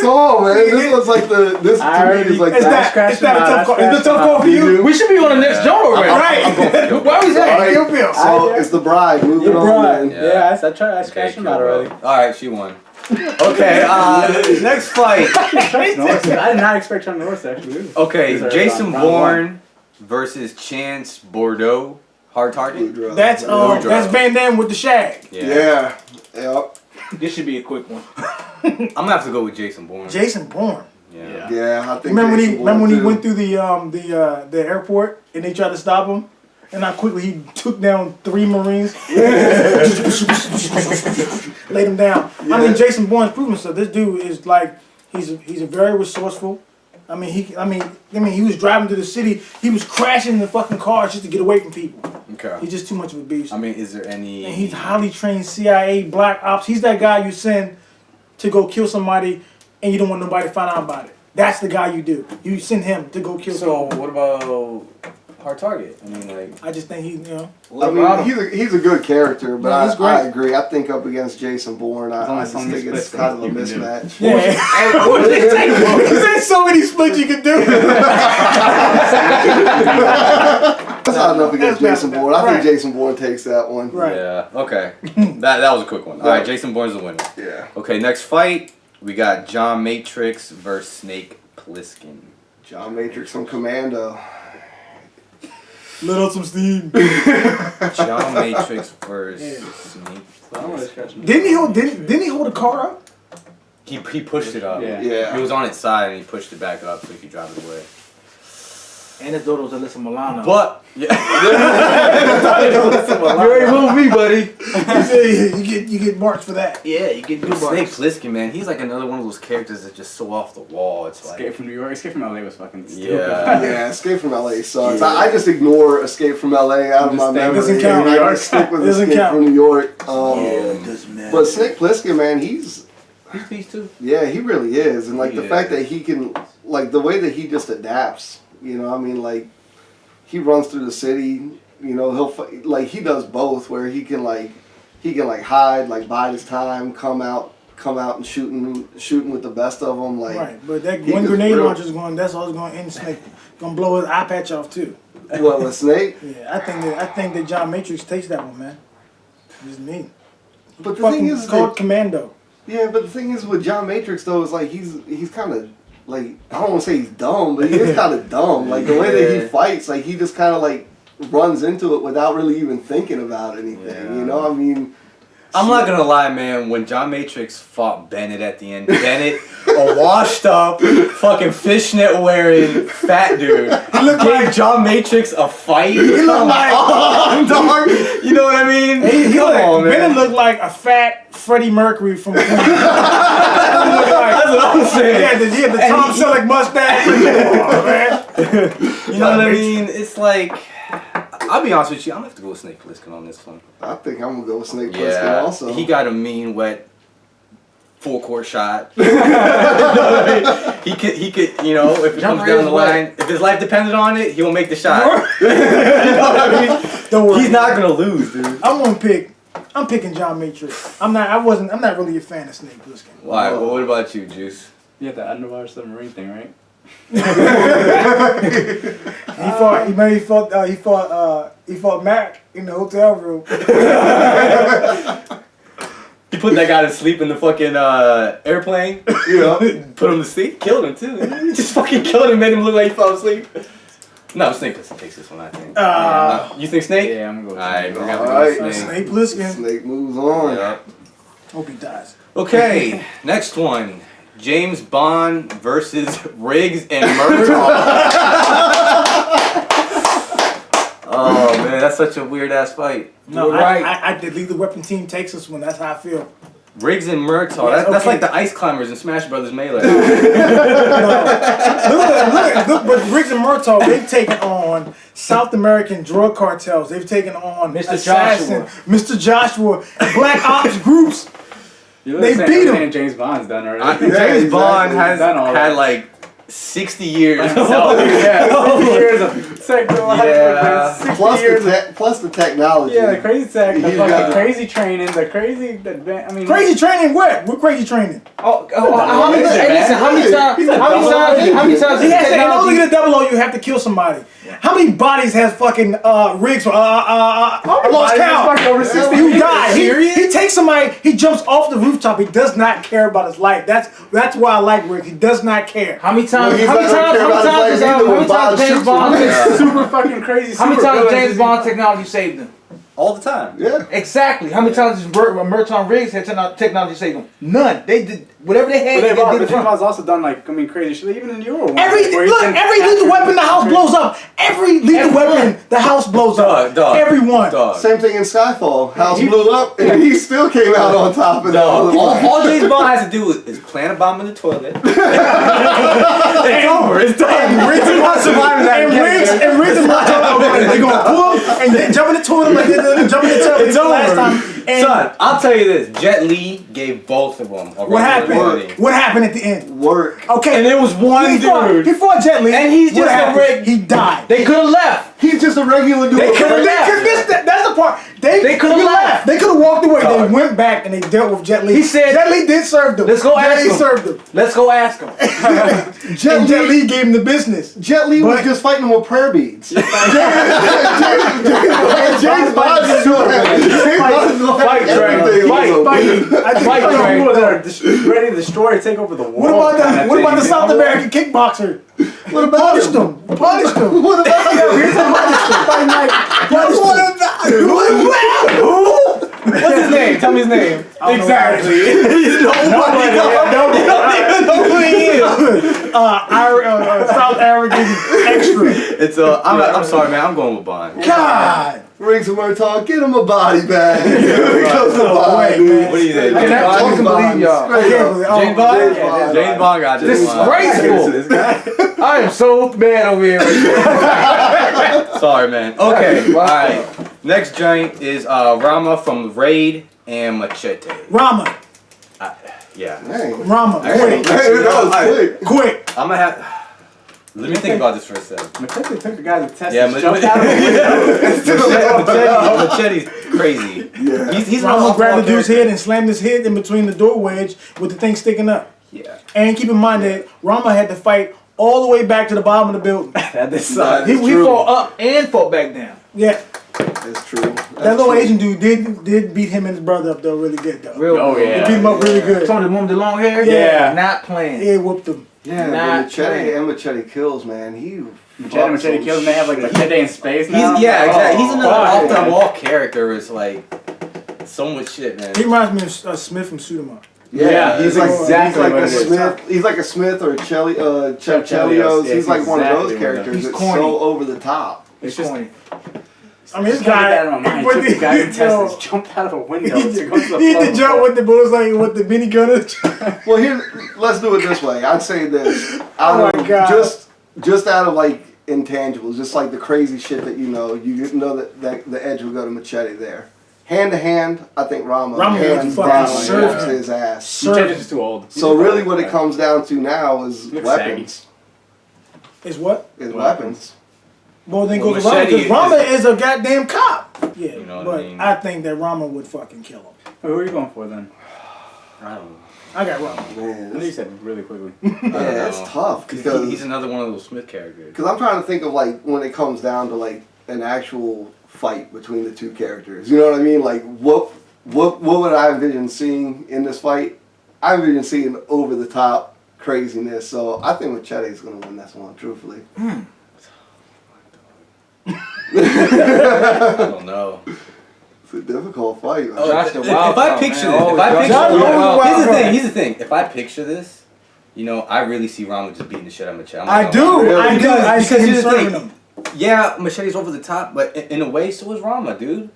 Speaker 3: call, man. This was like this to me is like
Speaker 2: It's not a tough call. It's a tough call for you.
Speaker 5: We should be on the next genre already.
Speaker 2: Right.
Speaker 5: Why was that?
Speaker 3: Alright,
Speaker 2: Kill Bill.
Speaker 3: So it's the bride moving on. Man.
Speaker 4: Yeah, I scratched him out already.
Speaker 1: All right, she won. Okay, next fight.
Speaker 4: I did not expect Chuck Norris actually.
Speaker 1: Okay, Jason Bourne versus Chance Boudreaux. Hard target.
Speaker 2: That's Van Damme with the shag.
Speaker 3: Yeah. Yep.
Speaker 5: This should be a quick one.
Speaker 1: I'm gonna have to go with Jason Bourne.
Speaker 2: Jason Bourne.
Speaker 1: Yeah.
Speaker 3: Yeah, I think.
Speaker 2: Remember when he went through the airport and they tried to stop him, and how quickly he took down 3 Marines, laid him down. Yeah. I mean, Jason Bourne's proven himself. This dude is like he's a very resourceful. I mean, he was driving through the city. He was crashing the fucking cars just to get away from people.
Speaker 1: Okay.
Speaker 2: He's just too much of a beast.
Speaker 1: I mean, is there any?
Speaker 2: And he's highly trained CIA black ops. He's that guy you send to go kill somebody, and you don't want nobody to find out about it. That's the guy you do. You send him to go kill.
Speaker 1: So what about hard target? I mean, like.
Speaker 2: I just think
Speaker 3: I mean, he's a good character, but
Speaker 2: yeah,
Speaker 3: I agree. I think up against Jason Bourne, I just think it's kind of a mismatch.
Speaker 2: Yeah. There's so many splits you can do.
Speaker 3: That's not enough against Jason Bourne. I think Jason Bourne takes that one.
Speaker 2: Right.
Speaker 1: Yeah. Okay. that was a quick one. All right. Jason Bourne's the winner.
Speaker 3: Yeah.
Speaker 1: Okay. Next fight, we got John Matrix versus Snake Plissken.
Speaker 3: John Matrix from Commando.
Speaker 2: Let out some steam.
Speaker 1: John Matrix versus Snake Plissken.
Speaker 2: Didn't he hold the car up?
Speaker 1: He pushed it up.
Speaker 3: Yeah.
Speaker 1: He was on its side and he pushed it back up so he could drive it away.
Speaker 5: And it's Dodo's Alyssa Milano.
Speaker 1: But
Speaker 5: you already moved me, buddy.
Speaker 2: You get marks for that.
Speaker 5: Yeah, you get good
Speaker 1: Snake
Speaker 5: marks.
Speaker 1: Plissken, man, he's like another one of those characters that's just so off the wall. It's like
Speaker 4: Escape from New York, Escape from LA was fucking stupid.
Speaker 3: Yeah, Escape from LA sucks. I just ignore Escape from LA out of my memory.
Speaker 2: Doesn't count.
Speaker 3: I just stick with Escape from New York.
Speaker 5: It doesn't matter.
Speaker 3: But Snake Plissken, man, he's
Speaker 5: peace too.
Speaker 3: Yeah, he really is, and like the fact that he can, like the way that he just adapts. You know, I mean, like he runs through the city. You know, like he does both, where he can hide, like bide his time, come out and shooting with the best of them. Like
Speaker 2: right, but that one grenade launcher's going. That's all it's going to end. Snake gonna blow his eye patch off too.
Speaker 3: What with Snake?
Speaker 2: Yeah, I think that John Matrix takes that one, man. Just me.
Speaker 3: But the thing is,
Speaker 2: called Commando.
Speaker 3: Yeah, but the thing is with John Matrix though is like he's kind of like, I don't want to say he's dumb, but he is kind of dumb. Like the way that he fights, like he just kind of like runs into it without really even thinking about anything. Yeah. You know, I mean.
Speaker 1: I'm not gonna lie, man. When John Matrix fought Bennett at the end, Bennett, a washed up, fucking fishnet wearing fat dude, he looked like John Matrix a fight. He looked like, dog. You know what I mean? Come on, man.
Speaker 2: Bennett looked like a fat Freddie Mercury from. That's
Speaker 1: what I'm saying.
Speaker 2: Yeah, the Tom Selleck mustache.
Speaker 1: You know what I mean? It's like. I'll be honest with you, I'm gonna have to go with Snake Plissken on this one.
Speaker 3: I think I'm gonna go with Snake Plissken also.
Speaker 1: He got a mean, wet, full court shot. He could, you know, if it comes down the line, if his life depended on it, he will make the shot. You know what I mean?
Speaker 2: Don't worry.
Speaker 1: He's not gonna lose, dude.
Speaker 2: I'm picking John Matrix. I'm not really a fan of Snake Plissken.
Speaker 1: Why? Well, what about you, Juice?
Speaker 4: You have the underwater submarine thing, right?
Speaker 2: He fought Mac in the hotel room.
Speaker 1: He put that guy to sleep in the fucking airplane.
Speaker 3: Yeah.
Speaker 1: Put him to sleep. Killed him too. He just fucking killed him, made him look like he fell asleep. No, Snake Plissken takes this one, I think. You think Snake?
Speaker 4: Yeah, I'm gonna go.
Speaker 1: Alright, we're gonna
Speaker 3: Alright.
Speaker 1: go Snake.
Speaker 2: Snake Plissken.
Speaker 3: Snake moves on.
Speaker 1: Yeah.
Speaker 2: Hope he dies.
Speaker 1: Okay, next one. James Bond versus Riggs and Murtaugh. Oh man, that's such a weird ass fight.
Speaker 2: No, I the Lethal Weapon team takes this one. That's how I feel.
Speaker 1: Riggs and Murtaugh.
Speaker 2: Yes,
Speaker 1: that's
Speaker 2: okay.
Speaker 1: like the Ice Climbers in Smash Brothers Melee.
Speaker 2: Look, but Riggs and Murtaugh, they've taken on South American drug cartels. They've taken on Mr. Joshua, Black Ops groups. They beat him.
Speaker 4: James Bond's done already.
Speaker 1: James Bond has had like 60 years. 60 years of technology.
Speaker 3: Plus the technology.
Speaker 4: Yeah, the crazy tech, the crazy training, the crazy.
Speaker 2: Crazy training what? What crazy training?
Speaker 5: How many times? In order to get a double O, you have to kill somebody. How many bodies has fucking Riggs? I lost count.
Speaker 4: Over 60.
Speaker 2: Who died? He takes somebody, he jumps off the rooftop. He does not care about his life. That's why I like Wick. He does not care.
Speaker 5: How many times?
Speaker 3: Well,
Speaker 5: How many times James Bond?
Speaker 4: Super fucking crazy.
Speaker 5: How many
Speaker 4: super
Speaker 5: times
Speaker 4: villains
Speaker 5: James Bond technology saved him?
Speaker 1: All the time.
Speaker 3: Yeah.
Speaker 5: Exactly. How many times did Murtaugh Riggs had technology saved them? None. They did whatever they had.
Speaker 4: But
Speaker 5: They did
Speaker 4: James Bond's also done like crazy shit. Even in Euro.
Speaker 2: Every lethal weapon, the house blows up. Every lethal weapon, the house blows up. Everyone.
Speaker 3: Same thing in Skyfall. House blew up and he still came out on top of
Speaker 1: All James Bond has to do is plant a bomb in the toilet. It's over. It's done.
Speaker 2: And Riggs and Murtaugh, they're gonna pull him and then jump in the toilet like they jump in the tub.
Speaker 1: It's over.
Speaker 2: Last time. And
Speaker 1: Son, I'll tell you this: Jet Li gave both of them.
Speaker 2: what happened? What happened at the end?
Speaker 3: Work.
Speaker 2: Okay.
Speaker 1: And there was one dude.
Speaker 2: He fought Jet Li.
Speaker 1: And he's
Speaker 2: What
Speaker 1: just a
Speaker 2: happened? He died.
Speaker 5: They could have left.
Speaker 3: He's just a regular dude.
Speaker 5: They could've left.
Speaker 2: That's the part. They
Speaker 5: could've left.
Speaker 2: They could have walked away. They went back and they dealt with Jet Li.
Speaker 5: He said-
Speaker 2: Jet Li did serve them.
Speaker 5: Let's go ask
Speaker 2: Jet Li
Speaker 5: him.
Speaker 2: served them.
Speaker 5: Let's go ask him.
Speaker 2: Jet Li gave him the business.
Speaker 3: Jet Li was
Speaker 2: But-
Speaker 3: just fighting with prayer beads. James Bond is doing
Speaker 4: Fight train.
Speaker 5: Fight train.
Speaker 4: People that are ready to destroy and take over the world.
Speaker 2: What about the South American kickboxer?
Speaker 3: What about
Speaker 2: Punished him. Punished him.
Speaker 3: What about
Speaker 1: What's his name? Tell me his name.
Speaker 4: Exactly.
Speaker 1: You don't even know who he is.
Speaker 2: South African extra.
Speaker 1: It's I'm sorry, man. I'm going with Bond.
Speaker 2: God.
Speaker 3: Riggs and Murtaugh, get him a body bag. Here comes the body.
Speaker 2: man.
Speaker 1: What do you think?
Speaker 5: I cannot fucking believe y'all.
Speaker 1: James Bond? James Bond got this.
Speaker 5: Disgraceful. I am so mad over here.
Speaker 1: Sorry, man. Okay, all right. Next giant is Rama from Raid and Machete.
Speaker 2: Rama.
Speaker 1: Yeah.
Speaker 3: Dang.
Speaker 2: Rama.
Speaker 3: Hey,
Speaker 2: Quick.
Speaker 3: that was quick.
Speaker 2: Quick.
Speaker 1: I'm gonna have. Let me think about this for a second.
Speaker 4: Machete took the guy to test.
Speaker 1: Yeah,
Speaker 4: Jumped out of the window.
Speaker 1: Machete's crazy.
Speaker 3: Yeah.
Speaker 1: He's
Speaker 2: Rama
Speaker 1: not
Speaker 2: grabbed the dude's head and slammed his head in between the door wedge with the thing sticking up.
Speaker 1: Yeah.
Speaker 2: And keep in mind that Rama had to fight all the way back to the bottom of the building.
Speaker 4: That sucks.
Speaker 5: He fought up and fought back down.
Speaker 2: Yeah.
Speaker 3: That's true.
Speaker 2: That little Asian dude did beat him and his brother up though really good though.
Speaker 5: Real.
Speaker 4: Oh
Speaker 2: He
Speaker 4: yeah.
Speaker 2: beat him up really good.
Speaker 5: Some of the woman with the long hair.
Speaker 2: Yeah.
Speaker 5: Not playing.
Speaker 2: Yeah, whooped him.
Speaker 3: Yeah,
Speaker 5: Not
Speaker 3: Machete
Speaker 5: playing.
Speaker 3: and Machete kills, man. He
Speaker 4: Machete kills and they have like Machete in space now.
Speaker 1: Exactly. He's another
Speaker 4: fuck.
Speaker 1: off-the-wall character. It's like so much shit, man.
Speaker 2: He reminds me of Smith from Shoot 'em Up.
Speaker 4: Yeah,
Speaker 3: he's
Speaker 4: that's
Speaker 3: like
Speaker 4: exactly
Speaker 3: he's like
Speaker 4: what
Speaker 3: a
Speaker 4: it is.
Speaker 3: Smith. He's like a Smith or a Chev
Speaker 4: Chelios.
Speaker 3: Chelios.
Speaker 4: Yeah,
Speaker 3: He's like one of
Speaker 4: exactly
Speaker 3: those
Speaker 4: what
Speaker 3: characters
Speaker 5: He's
Speaker 3: that's
Speaker 5: corny.
Speaker 3: so over the top.
Speaker 5: It's just corny.
Speaker 2: I mean, this
Speaker 4: Can't get
Speaker 2: guy.
Speaker 4: that out of my mind. Took the guy who tested, jumped out of a window to go to the
Speaker 2: He hit the jump with the bullets like with the minigun.
Speaker 3: Well, here, let's do it this way. I'd say this.
Speaker 2: Oh my God.
Speaker 3: Just out of like intangibles, just like the crazy shit that you know that the edge will go to Machete there. Hand to hand, I think Rama hands
Speaker 2: fucking
Speaker 3: down
Speaker 2: served
Speaker 3: whooped
Speaker 2: him.
Speaker 3: his ass.
Speaker 4: Machete's just too old.
Speaker 3: So really, what it comes down to now is
Speaker 4: Looks
Speaker 3: weapons.
Speaker 2: Is what?
Speaker 3: Is weapons.
Speaker 2: Well, then
Speaker 1: Well,
Speaker 2: goes to Rama
Speaker 1: Machete
Speaker 2: because Rama is a goddamn cop. Yeah,
Speaker 1: You know what
Speaker 2: but
Speaker 1: I mean?
Speaker 2: I think that Rama would fucking kill him.
Speaker 4: Who are you going for then?
Speaker 1: I don't know.
Speaker 2: I got Rama.
Speaker 3: Man,
Speaker 4: I know you said really quickly.
Speaker 3: yeah, it's tough because
Speaker 1: He's another one of those Smith characters.
Speaker 3: Because I'm trying to think of like when it comes down to like an actual fight between the two characters. You know what I mean? Like what would I envision seeing in this fight? I envision seeing over the top craziness. So I think Machete's gonna win this one, truthfully.
Speaker 1: I don't know.
Speaker 3: It's a difficult fight. Man.
Speaker 5: Josh the
Speaker 1: If
Speaker 5: wild
Speaker 1: I
Speaker 5: card,
Speaker 1: picture
Speaker 5: man.
Speaker 1: this, if I
Speaker 5: Always
Speaker 1: picture
Speaker 2: Josh the wild card.
Speaker 1: here's the thing. If I picture this, you know, I really see Rama just beating the shit out of Machete.
Speaker 2: I do. I do. I see him
Speaker 1: here's the
Speaker 2: serving
Speaker 1: thing.
Speaker 2: him.
Speaker 1: Yeah, Machete's over the top, but in a way, so is Rama, dude.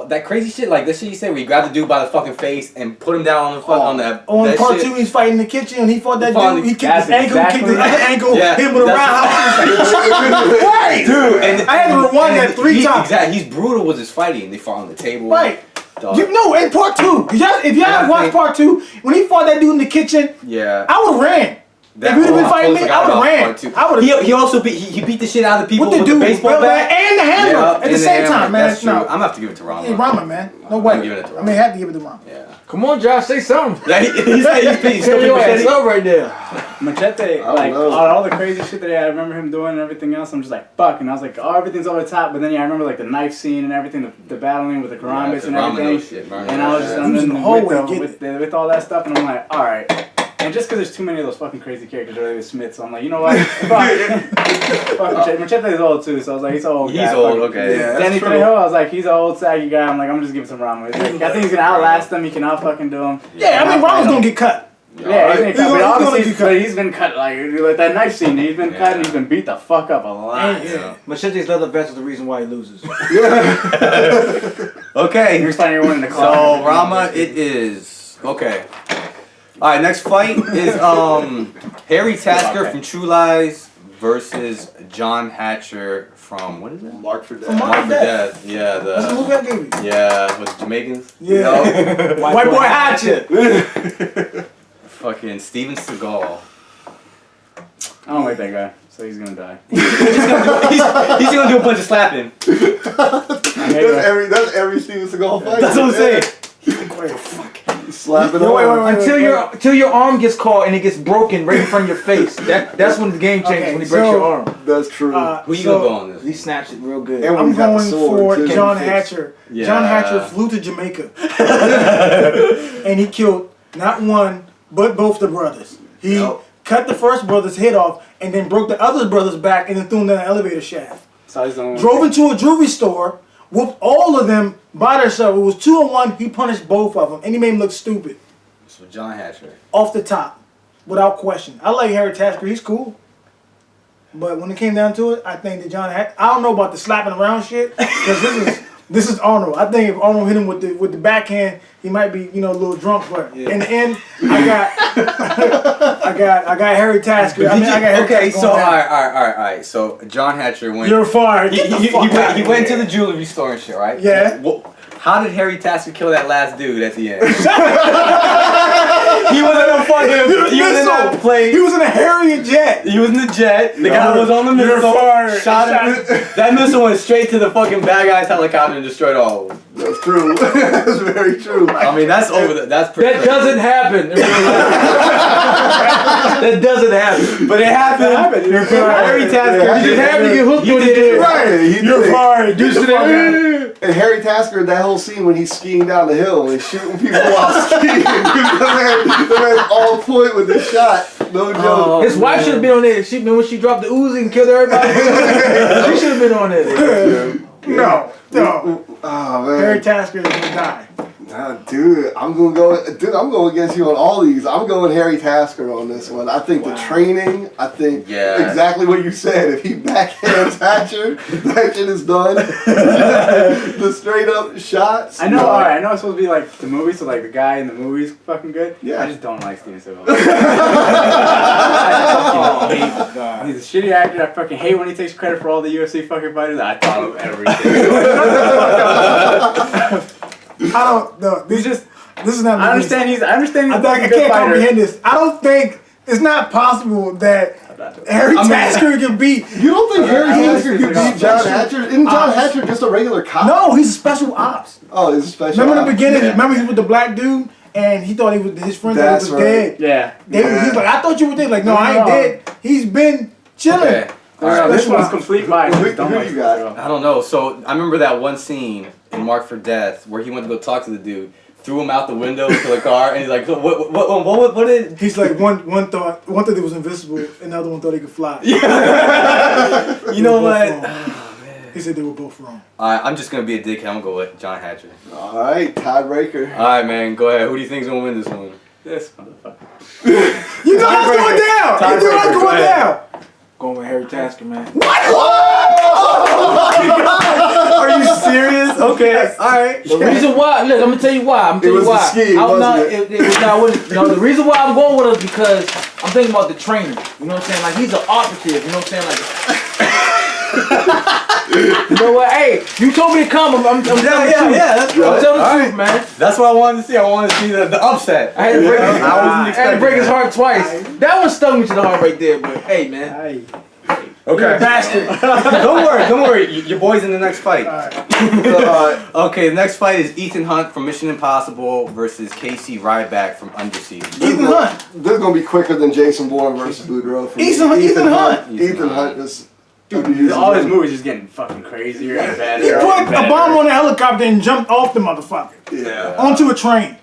Speaker 1: That crazy shit, like that shit you said, where you grab the dude by the fucking face and put him down on the on that.
Speaker 2: On
Speaker 1: that
Speaker 2: part
Speaker 1: shit.
Speaker 2: 2, he's fighting in the kitchen and he fought that
Speaker 1: Fought
Speaker 2: dude.
Speaker 1: the-
Speaker 2: He kicked his ankle,
Speaker 4: exactly
Speaker 2: kicked his
Speaker 4: right.
Speaker 2: ankle,
Speaker 1: Yeah,
Speaker 2: hit him with a
Speaker 1: that's-
Speaker 2: roundhouse. Right,
Speaker 1: Dude, and
Speaker 2: I had to rewind that 3 times.
Speaker 1: Exactly, he's brutal with his fighting. They fought on the table.
Speaker 2: Right.
Speaker 1: Dog.
Speaker 2: You know, in part 2, if y'all
Speaker 1: Yeah, I
Speaker 2: watch
Speaker 1: think-
Speaker 2: part 2, when he fought that dude in the kitchen,
Speaker 1: Yeah.
Speaker 2: I would have ran. If you would have been fighting me, I would have ran. I would have.
Speaker 1: He also beat the shit out of the people with the
Speaker 2: dude,
Speaker 1: baseball bat
Speaker 2: and the hammer at the same time, man.
Speaker 1: That's true. I'm gonna have to give it to Rama.
Speaker 2: Hey, Rama, man. No way.
Speaker 1: I'm giving it to Rama.
Speaker 2: I mean, I have to give it to Rama.
Speaker 1: Yeah.
Speaker 5: Come on, Josh, say something.
Speaker 1: Yeah, he's still
Speaker 5: your ass up right there.
Speaker 4: Machete, like all the crazy shit that I remember him doing and everything else. I'm just like, fuck, and I was like, oh, everything's over the top. But then I remember like the knife scene and everything, the battling with the karambits and everything. And I was just in the hallway with all that stuff, and I'm like, all right. And just because there's too many of those fucking crazy characters related to Smith, so I'm like, you know what? Fuck Machete is old too, so I was like, he's an old guy.
Speaker 1: He's old, okay.
Speaker 3: Yeah,
Speaker 4: Danny Trejo, I was like, he's an old saggy guy. I'm like, I'm just giving some Rama. Like, I think he's gonna outlast him. He can out fucking do him.
Speaker 2: Yeah, I mean, Rama's gonna get cut.
Speaker 4: Yeah, he's gonna cut. But obviously, he's been cut like that knife scene. He's been cut and he's been beat the fuck up a lot.
Speaker 5: Yeah. Machete's leather vest is the reason why he loses.
Speaker 1: Okay.
Speaker 4: You're starting to win the club.
Speaker 1: So Rama, it is okay. All right, next fight is Harry Tasker from True Lies versus John Hatcher from what is it?
Speaker 3: Mark for Death.
Speaker 2: Mark for Death.
Speaker 1: Yeah,
Speaker 2: That's the movie I gave you.
Speaker 1: Yeah, with Jamaicans.
Speaker 2: Yeah. White boy Hatcher.
Speaker 1: Fucking Steven Seagal.
Speaker 4: I don't like that guy, so he's gonna die.
Speaker 1: He's gonna do a bunch of slapping.
Speaker 3: That's every Steven Seagal fight.
Speaker 1: That's what I'm saying.
Speaker 3: Slapping
Speaker 5: until your arm gets caught and it gets broken right in front of your face. That's when the game changes, when he breaks your arm.
Speaker 3: That's true.
Speaker 1: Who you gonna go on this?
Speaker 5: He snaps it real good.
Speaker 3: And
Speaker 2: I'm going for
Speaker 3: too.
Speaker 2: John Hatcher.
Speaker 1: Yeah.
Speaker 2: John Hatcher flew to Jamaica. And he killed not one, but both the brothers. He cut the first brother's head off and then broke the other brother's back and then threw him down an elevator shaft. Drove into a jewelry store, whooped all of them by themselves. It was 2-on-1. He punished both of them, and he made him look stupid.
Speaker 1: So John Hatcher.
Speaker 2: Off the top, without question. I like Harry Tasker. He's cool. But when it came down to it, I think that John Hatcher. I don't know about the slapping around shit, because this is Arnold. I think if Arnold hit him with the backhand, he might be a little drunk. But in the end, I got Harry Tasker. I got Harry Tasker.
Speaker 1: So all right. So John Hatcher went.
Speaker 2: You're fired.
Speaker 1: He went to the jewelry store and shit, right?
Speaker 2: Yeah.
Speaker 1: Well, how did Harry Tasker kill that last dude at the end? He was in a fucking. He was in that plane.
Speaker 2: He was in a Harrier jet.
Speaker 1: He was in the jet. The guy was on the missile.
Speaker 2: You're fired.
Speaker 1: Shot him. That missile went straight to the fucking bad guy's helicopter and destroyed all of them.
Speaker 3: That's true. That's very true.
Speaker 1: I mean, that's over. That's pretty.
Speaker 5: That doesn't happen. That doesn't happen.
Speaker 1: But it happened.
Speaker 2: You're fired.
Speaker 1: Harry Tasker.
Speaker 5: You just have to get hooked on it.
Speaker 3: Right.
Speaker 2: You're fired. Do the
Speaker 3: And Harry Tasker, that whole scene when he's skiing down the hill and shooting people while skiing. The man's all point with the shot. No joke.
Speaker 5: His wife should have been on there. When she dropped the Uzi and killed everybody. She should have been on there.
Speaker 2: No.
Speaker 3: Oh man.
Speaker 2: Harry Tasker is gonna die.
Speaker 3: Nah, dude, I'm going against you on all these. I'm going Harry Tasker on this one. I think the training, exactly what you said. If he backhands Hatcher, that shit is done. The straight up shots.
Speaker 4: I know, alright, I know it's supposed to be like the movie, so like the guy in the movie's fucking good.
Speaker 3: Yeah.
Speaker 4: I just don't like Steven Seagal. He's a shitty actor. I fucking hate when he takes credit for all the UFC fucking fighters. I thought of everything.
Speaker 2: I don't know. This is not.
Speaker 4: I understand he's. I understand he's.
Speaker 2: I can't comprehend this. I don't think it's not possible that Harry Tasker can beat.
Speaker 3: You don't think Harry Tasker can beat John Hatcher? Isn't John Hatcher just a regular cop?
Speaker 2: No, he's a special ops.
Speaker 3: Oh, he's a special.
Speaker 2: Remember in the beginning? Remember he was with the black dude, and he thought his friend was dead.
Speaker 4: Yeah.
Speaker 2: He's like, I thought you were dead. Like, no, I ain't dead. He's been chilling.
Speaker 1: Okay.
Speaker 4: This one's complete bias.
Speaker 3: Who you got?
Speaker 1: I don't know. So I remember that one scene in Mark for Death where he went to go talk to the dude, threw him out the window to the car, and he's like, so what did?
Speaker 2: He's like, one thought he was invisible, and the other one thought he could fly.
Speaker 1: Yeah. You know what?
Speaker 2: He said they were both wrong.
Speaker 1: Alright, I'm just gonna be a dickhead. I'm gonna go with John Hatcher.
Speaker 3: Alright, tiebreaker.
Speaker 1: Alright, man, go ahead. Who do you think's gonna win this one?
Speaker 4: This motherfucker.
Speaker 2: You thought I was going down. You thought I was going down.
Speaker 5: Going with Harry Tasker, man.
Speaker 2: What?
Speaker 1: Are you serious? Okay, alright.
Speaker 5: The reason why, look, I'm gonna tell you why.
Speaker 3: It was the ski, wasn't it?
Speaker 5: It was not. No, the reason why I'm going with us because I'm thinking about the trainer. You know what I'm saying? Like he's an operative. You know what I'm saying? Like You know what? Hey, you told me to come. I'm telling the truth.
Speaker 1: That's right.
Speaker 5: I'm telling the truth, man.
Speaker 1: That's what I wanted to see. I wanted to see the upset.
Speaker 5: I had to break his heart twice. That one stung me to the heart right there, but hey, man.
Speaker 1: Okay.
Speaker 2: Bastard.
Speaker 1: Don't worry. Your boy's in the next fight. Okay, the next fight is Ethan Hunt from Mission Impossible versus Kersey Ryback from Under Siege.
Speaker 2: Ethan Hunt.
Speaker 3: This is gonna be quicker than Jason Bourne versus Boudreaux.
Speaker 2: Ethan Hunt.
Speaker 3: Ethan Hunt is.
Speaker 4: Dude, all his movies just getting fucking crazier and better.
Speaker 2: He put a bomb on a helicopter and jumped off the motherfucker.
Speaker 3: Yeah.
Speaker 2: Onto a train.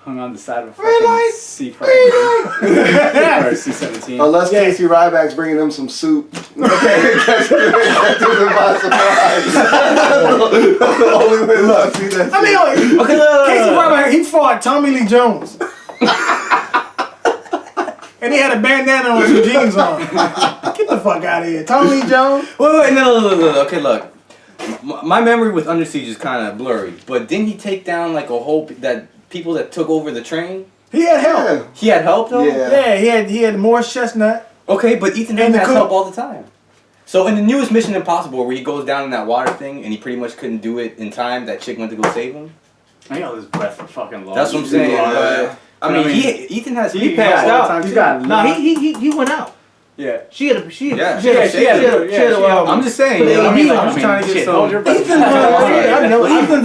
Speaker 4: Hung on the side of a
Speaker 2: Red light.
Speaker 4: C-5 or C-17.
Speaker 3: Unless Kersey Ryback's bringing him some soup. Okay, catch him by surprise. That's the only way to see that.
Speaker 2: I mean, Kersey Ryback, he fought Tommy Lee Jones. And he had a bandana on some jeans on. Get the fuck out of here. Tommy Lee Jones.
Speaker 1: Wait, no. Okay, look. My memory with Under Siege is kind of blurry, but didn't he take down like a whole people that took over the train?
Speaker 2: He had help.
Speaker 3: Yeah.
Speaker 1: He had help though.
Speaker 2: Yeah, he had Morris Chestnut.
Speaker 1: Okay, but Ethan Hunt has help all the time. So in the newest Mission Impossible, where he goes down in that water thing and he pretty much couldn't do it in time, that chick went to go save him.
Speaker 4: I held his breath for fucking long.
Speaker 1: That's what I'm saying. I mean, Ethan has.
Speaker 4: He passed out.
Speaker 5: He went out.
Speaker 4: Yeah.
Speaker 5: She had a. I'm
Speaker 1: just saying.
Speaker 5: I'm
Speaker 1: just trying to get some.
Speaker 2: Ethan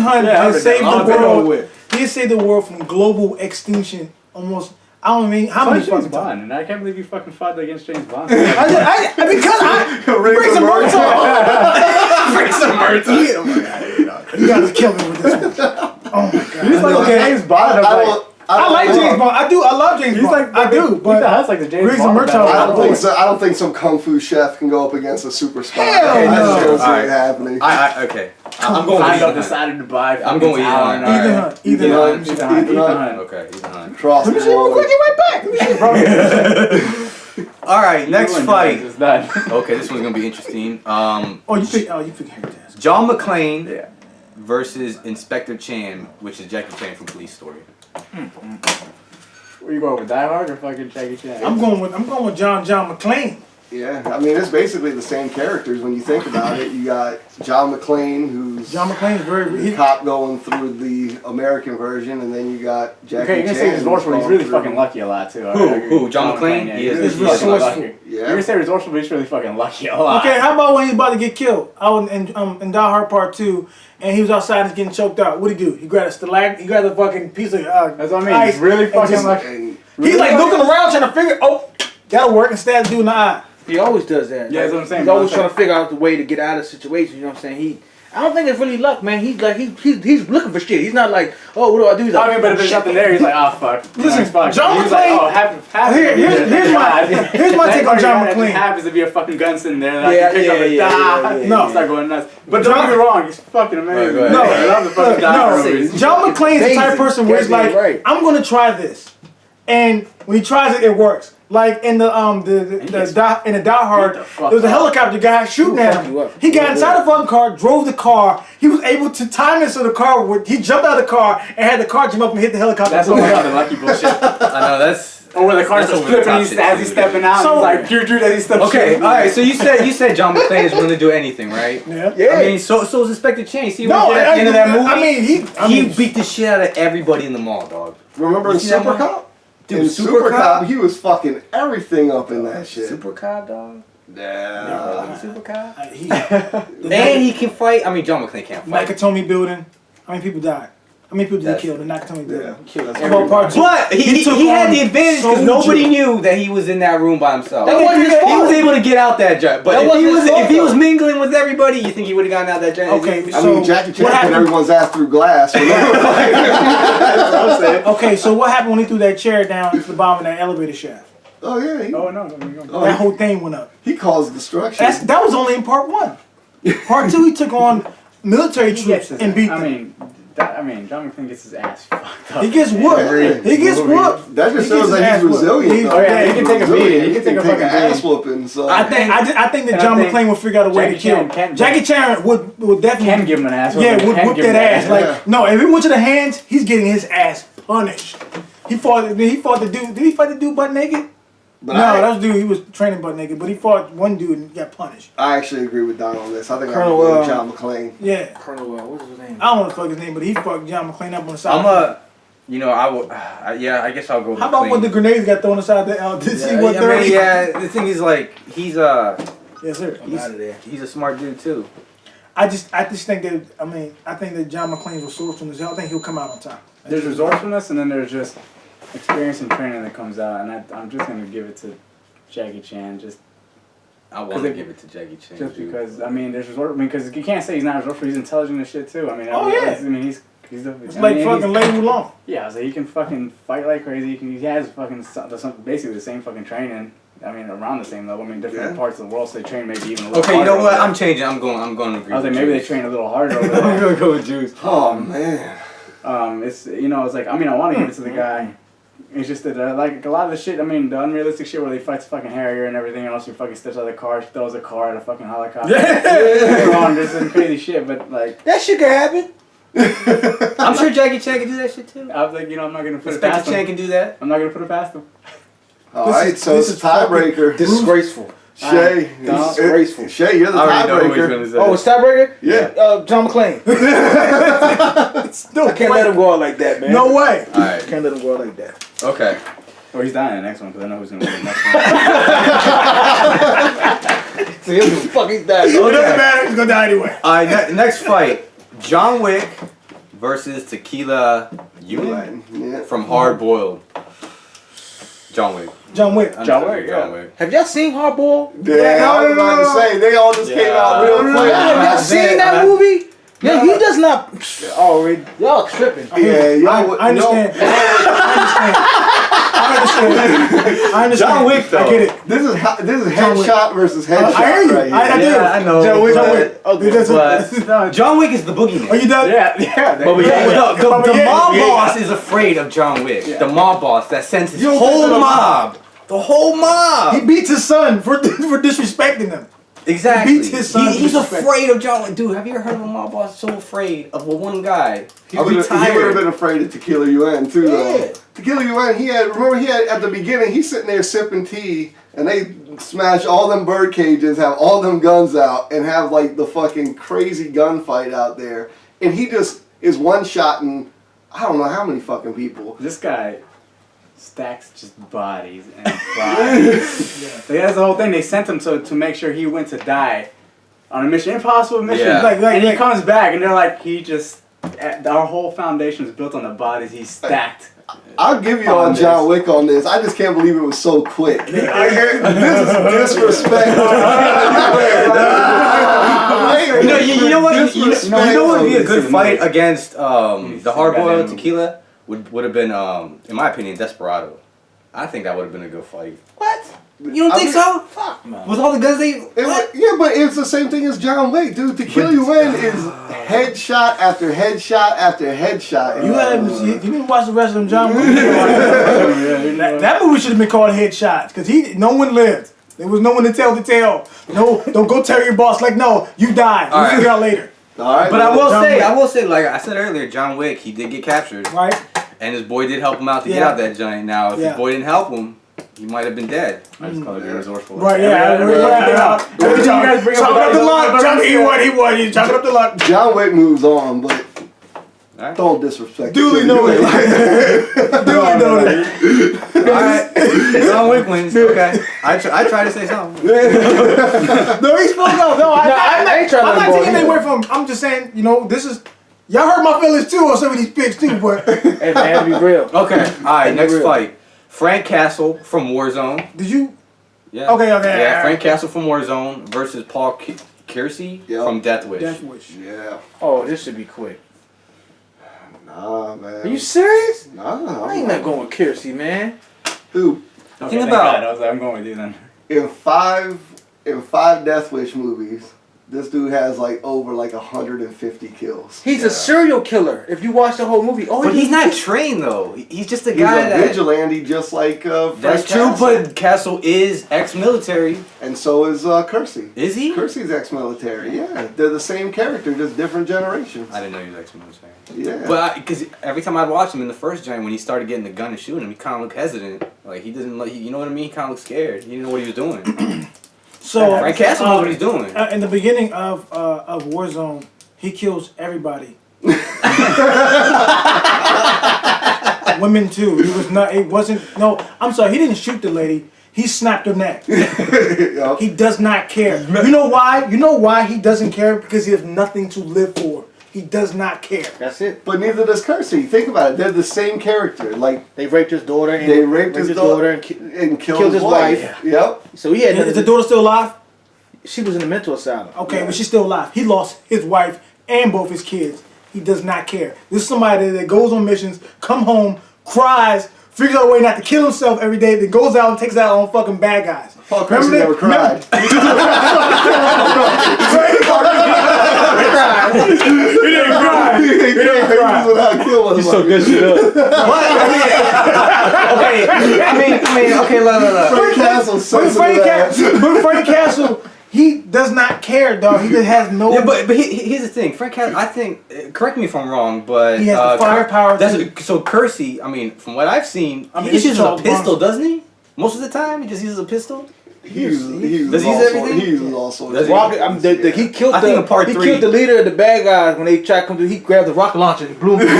Speaker 2: Hunt has saved the world. He saved the world from global extinction almost. I don't mean how many
Speaker 4: James
Speaker 2: fucking
Speaker 4: Bond, and I can't believe you fucking fought against James Bond.
Speaker 2: Because bring some Murtaugh. You gotta kill me with this one. Oh my god.
Speaker 4: He's like James Bond.
Speaker 2: I like James Bond. I love James Bond. I do, but
Speaker 4: that's like the James
Speaker 2: Bond.
Speaker 3: I don't think some kung fu chef can go up against a super spy.
Speaker 2: Hell no.
Speaker 3: I just don't see it happening.
Speaker 1: Okay. I'm going with Ethan Hunt.
Speaker 4: Decided to buy.
Speaker 1: I'm going with Ethan Hunt.
Speaker 2: Ethan Hunt.
Speaker 1: Okay, Ethan Hunt.
Speaker 3: Cross.
Speaker 2: Let me see real quick. Get right back.
Speaker 1: All right, next fight.
Speaker 4: Is done.
Speaker 1: Okay, this one's gonna be interesting.
Speaker 2: You pick Heritage.
Speaker 1: John McClane versus Inspector Chan, which is Jackie Chan from Police Story.
Speaker 4: Where you going with Die Hard or fucking Jackie Chan?
Speaker 2: I'm going with John McClane.
Speaker 3: Yeah, I mean it's basically the same characters when you think about it. You got John McClane, who's
Speaker 2: very
Speaker 3: cop going through the American version, and then you got Jackie Chan.
Speaker 4: Okay, you're gonna say resourceful. He's really fucking lucky a lot too.
Speaker 1: Who? John McClane?
Speaker 4: Yeah,
Speaker 1: He is
Speaker 2: resourceful.
Speaker 3: Yeah.
Speaker 4: You're gonna say resourceful, but he's really fucking lucky a lot.
Speaker 2: Okay, how about when he's about to get killed? I was in Die Hard Part 2, and he was outside and getting choked out. What'd he do? He grabbed he grabbed a fucking piece of
Speaker 4: that's what I mean.
Speaker 2: ice.
Speaker 4: He's really fucking lucky.
Speaker 2: He's like looking around trying to figure, that'll work, and stab the dude in the eye.
Speaker 5: He always does that.
Speaker 4: Yeah, that's what I'm saying.
Speaker 5: He's always trying to figure out the way to get out of the situation. You know what I'm saying? I don't think it's really luck, man. He's like he's looking for shit. He's not like, what do I do? He's like,
Speaker 4: but if there's nothing there, he's like, fuck.
Speaker 2: Listen,
Speaker 4: fuck.
Speaker 2: John McClane. Here's my take on John McClane.
Speaker 4: Happens to be a fucking gun sitting there.
Speaker 2: No,
Speaker 4: start going nuts. But don't get me wrong, he's fucking amazing.
Speaker 2: No, John McClane's the type of person where he's like, I'm gonna try this, and when he tries it, it works. Like in the Die Hard, there was a helicopter guy shooting at him. He got inside the fucking car, drove the car. He was able to time it so the car he jumped out of the car and had the car jump up and hit the helicopter.
Speaker 4: That's all the lucky bullshit.
Speaker 1: I know that's.
Speaker 4: Or where the car's just flipping as he's stepping out. So, he's like, as he's stepping.
Speaker 1: Okay, all right. So you said John McClane is willing to do anything, right?
Speaker 2: Yeah.
Speaker 1: I mean, so is Inspector Chan. See, at the end of that movie, he beat the shit out of everybody in the mall, dog.
Speaker 3: Remember in Super Cop?
Speaker 1: Dude,
Speaker 3: in Super Cop, he was fucking everything up in that shit.
Speaker 1: Super Cop, dog.
Speaker 3: Yeah.
Speaker 1: Super Cop. And he can fight. I mean, John McClane can't fight.
Speaker 2: Nakatomi building. How many people died? How many people did he kill? The Nakatomi building.
Speaker 1: But he had the advantage because nobody knew that he was in that room by himself. He was able to get out that jet. But if he was mingling with everybody, you think he would have gotten out that jet?
Speaker 2: Okay,
Speaker 3: I mean, Jackie Chan put everyone's ass through glass. That's what I'm saying.
Speaker 2: Okay, so what happened when he threw that chair down to the bottom of that elevator shaft?
Speaker 3: Oh yeah.
Speaker 2: That whole thing went up.
Speaker 3: He caused destruction.
Speaker 2: That was only in part 1. Part 2, he took on military troops and beat them.
Speaker 4: I mean, John McClane gets his ass fucked up.
Speaker 2: He gets whooped. He gets whooped.
Speaker 3: That just shows that he's resilient.
Speaker 4: He can take a beating. He can take a fucking
Speaker 3: ass whooping. So
Speaker 2: I think that John McClane would figure out a way to kill him. Jackie Chan would definitely
Speaker 4: can give him an ass.
Speaker 2: Yeah, would whip that ass. Like no, if it went to the hands, he's getting his ass punished. He fought the dude. Did he fight the dude butt naked?
Speaker 3: But
Speaker 2: No, that was dude. He was training butt naked, but he fought one dude and got punished.
Speaker 3: I actually agree with Don on this. I think I'm
Speaker 5: Colonel,
Speaker 3: going to go with John McClane.
Speaker 2: Yeah.
Speaker 5: Colonel, what's his name?
Speaker 2: I don't know what the fuck his name, but he fucked John McClane up on the side.
Speaker 1: I guess I'll go.
Speaker 2: How about when the grenades got thrown aside the C-130?
Speaker 1: Yeah, the thing is, like, he's
Speaker 2: Yes, sir.
Speaker 5: I'm out of there.
Speaker 1: he's a smart dude too.
Speaker 2: I just think that I think that John McClane's resourcefulness. I think he'll come out on top.
Speaker 4: There's resourcefulness, and then there's just experience and training that comes out, and I'm just gonna give it to Jackie Chan.
Speaker 1: I want to give it to Jackie Chan.
Speaker 4: Just because there's because you can't say he's not resourceful. He's intelligent as shit too. He's
Speaker 2: It's like fucking Lei Wulong.
Speaker 4: Yeah, so he can fucking fight like crazy. He has fucking basically the same fucking training. Around the same level. Different parts of the world, so they train maybe even a little harder.
Speaker 1: Okay, you know what? I'm changing. I'm going to agree.
Speaker 4: I was like, maybe they train a little harder over there.
Speaker 1: I'm going to go with Juice.
Speaker 3: Oh, man.
Speaker 4: It's like, I want to give it to the guy. It's just that, like, a lot of the shit, the unrealistic shit where they fight the fucking Harrier and everything else, you fucking steps out of the car, throws a car at a fucking helicopter. There's some crazy shit, but, like...
Speaker 5: That shit could happen.
Speaker 1: I'm sure Jackie Chan can do that shit, too.
Speaker 4: I was like, I'm not going to put it past him.
Speaker 1: Chan can do that.
Speaker 4: I'm not going to put it past him.
Speaker 3: Alright, so it's a tiebreaker.
Speaker 5: Disgraceful.
Speaker 3: Shay.
Speaker 5: Disgraceful.
Speaker 3: Shay, you're the tiebreaker.
Speaker 5: Oh, it's tiebreaker?
Speaker 3: Yeah.
Speaker 5: John McClane. I can't let him go out like that, man.
Speaker 2: No way.
Speaker 1: Alright.
Speaker 5: Can't let him go out like that.
Speaker 1: Okay.
Speaker 4: Well, he's dying in the next one, because I know who's going to win the next one.
Speaker 5: So he'll fucking die.
Speaker 2: It doesn't matter. He's gonna die anyway.
Speaker 1: Alright, next fight. John Wick versus Tequila Yuen from Hard Boiled. John Wick.
Speaker 2: John Wick.
Speaker 4: John Wick.
Speaker 5: Have y'all seen Hard Boiled?
Speaker 3: Yeah, I was about to say, they all just came out real quick.
Speaker 5: Have y'all seen that movie? Yeah, he does not. Y'all tripping.
Speaker 3: Yeah,
Speaker 2: I understand. I understand.
Speaker 1: John Wick, though.
Speaker 2: I get it.
Speaker 3: This is headshot versus headshot.
Speaker 2: I hear you.
Speaker 3: Right here.
Speaker 2: I do.
Speaker 1: I know.
Speaker 2: John Wick.
Speaker 1: But John Wick is the boogeyman.
Speaker 2: Are you done?
Speaker 4: Yeah.
Speaker 1: The mob boss is afraid of John Wick. Yeah. The mob boss that sends his whole mob. The whole mob.
Speaker 2: He beats his son for disrespecting him.
Speaker 1: Exactly.
Speaker 2: He beats his son.
Speaker 1: He's afraid of John Wick. Dude, have you ever heard of a mob boss so afraid of one guy?
Speaker 3: He would have been afraid of Tequila Yuen too, though. Tequila Yuen, he had at the beginning, he's sitting there sipping tea, and they smash all them bird cages, have all them guns out, and have like the fucking crazy gunfight out there. And he just is one-shotting, I don't know how many fucking people.
Speaker 4: This guy stacks just bodies and bodies. That's the whole thing. They sent him to make sure he went to die on a mission, impossible mission.
Speaker 1: Yeah.
Speaker 4: And he comes back, and they're like, our whole foundation is built on the bodies he stacked.
Speaker 3: I'll give you on John Wick on this. I just can't believe it was so quick. This is disrespect.
Speaker 1: You know what would be a good fight against the hard-boiled Tequila would have been, in my opinion, Desperado. I think that would have been a good fight.
Speaker 5: What?
Speaker 1: You don't think so?
Speaker 5: Fuck, man.
Speaker 1: With all the guns yeah,
Speaker 3: but it's the same thing as John Wick, dude. Tequila Yuen is headshot after headshot after headshot.
Speaker 2: You didn't watch the rest of them John Wick. That movie should have been called Headshots, because no one lived. There was no one to tell the tale. No, don't go tell your boss, like, no, you died. We'll figure it out later.
Speaker 3: All right,
Speaker 1: but I will say, like I said earlier, John Wick, he did get captured.
Speaker 2: Right.
Speaker 1: And his boy did help him out to get out that giant. Now, if his boy didn't help him, he might have been dead.
Speaker 4: I just call it resourceful.
Speaker 2: Right, Chalk up the luck. Chalk up the luck.
Speaker 3: John Wick moves on, but don't disrespect.
Speaker 2: Duly noted. Duly noted.
Speaker 1: Alright. John Wick wins. Okay. I tried to say something.
Speaker 2: No, he spoke up. No, I'm not taking away from him. I'm just saying, this is... Y'all hurt my feelings too on some of these picks too, but...
Speaker 5: Hey man, be real.
Speaker 1: Okay. Alright, next fight. Frank Castle from Warzone.
Speaker 2: Did you?
Speaker 1: Yeah.
Speaker 2: Okay.
Speaker 1: Yeah, Frank Castle from Warzone versus Paul Kersey from Death Wish.
Speaker 2: Death Wish.
Speaker 3: Yeah.
Speaker 5: Oh, this should be quick.
Speaker 3: Nah, man.
Speaker 5: Are you serious?
Speaker 3: Nah.
Speaker 5: I ain't not going with Kersey, man.
Speaker 3: Dude.
Speaker 1: Think about...
Speaker 4: I'm going with you then.
Speaker 3: In five Death Wish movies, This dude has like over like 150 kills.
Speaker 5: He's a serial killer. If you watch the whole movie,
Speaker 1: but he's not trained though. He's just a guy
Speaker 3: He's a vigilante, just like Frank
Speaker 1: That's
Speaker 3: Castle.
Speaker 1: true, but Castle is ex-military.
Speaker 3: And so is Kersey.
Speaker 1: Is he?
Speaker 3: Kersey's ex-military. Yeah, they're the same character, just different generations.
Speaker 1: I didn't know he was ex-military.
Speaker 3: Yeah.
Speaker 1: But because every time I'd watch him in the first giant, when he started getting the gun and shooting him, he kind of looked hesitant. Like he didn't like, you know what I mean? He kind of looked scared. He didn't know what he was doing.
Speaker 2: So
Speaker 1: Frank Castle knows what he's doing.
Speaker 2: In the beginning of Warzone, he kills everybody. Women too. He was not. It wasn't. No, I'm sorry. He didn't shoot the lady. He snapped her neck.
Speaker 3: Yep.
Speaker 2: He does not care. You know why? You know why he doesn't care? Because he has nothing to live for. He does not care.
Speaker 5: That's it.
Speaker 3: But neither does Kersey. Think about it. They're the same character. Like
Speaker 5: They raped his daughter. And
Speaker 3: they raped his daughter
Speaker 5: and
Speaker 3: and killed his wife. Yep.
Speaker 5: So he had.
Speaker 2: Is the daughter still alive?
Speaker 5: She was in a mental asylum.
Speaker 2: Okay, but she's still alive. He lost his wife and both his kids. He does not care. This is somebody that goes on missions, come home, cries, figures out a way not to kill himself every day, then goes out and takes out on fucking bad guys.
Speaker 3: Paul Kersey never cried.
Speaker 2: He didn't cry.
Speaker 3: He didn't cry.
Speaker 5: He's so good shit up.
Speaker 1: What? Okay, look.
Speaker 3: Frank Castle
Speaker 2: But Frank Castle, he does not care, dog. He just has no.
Speaker 1: Yeah, but here's the thing. Frank Castle, I think, correct me if I'm wrong, but
Speaker 2: He has the firepower.
Speaker 1: So Kersey, I mean, from what I've seen,
Speaker 2: I mean,
Speaker 1: he just uses a
Speaker 2: it's
Speaker 1: pistol, doesn't he? Most of the time, he just uses a pistol.
Speaker 3: He uses
Speaker 1: Does he use everything?
Speaker 3: He uses all sorts.
Speaker 1: Does he?
Speaker 5: Rocket, he killed
Speaker 1: I think in part
Speaker 5: he
Speaker 1: 3.
Speaker 5: killed the leader of the bad guys when they tried to come through. He grabbed the rocket launcher and blew him. One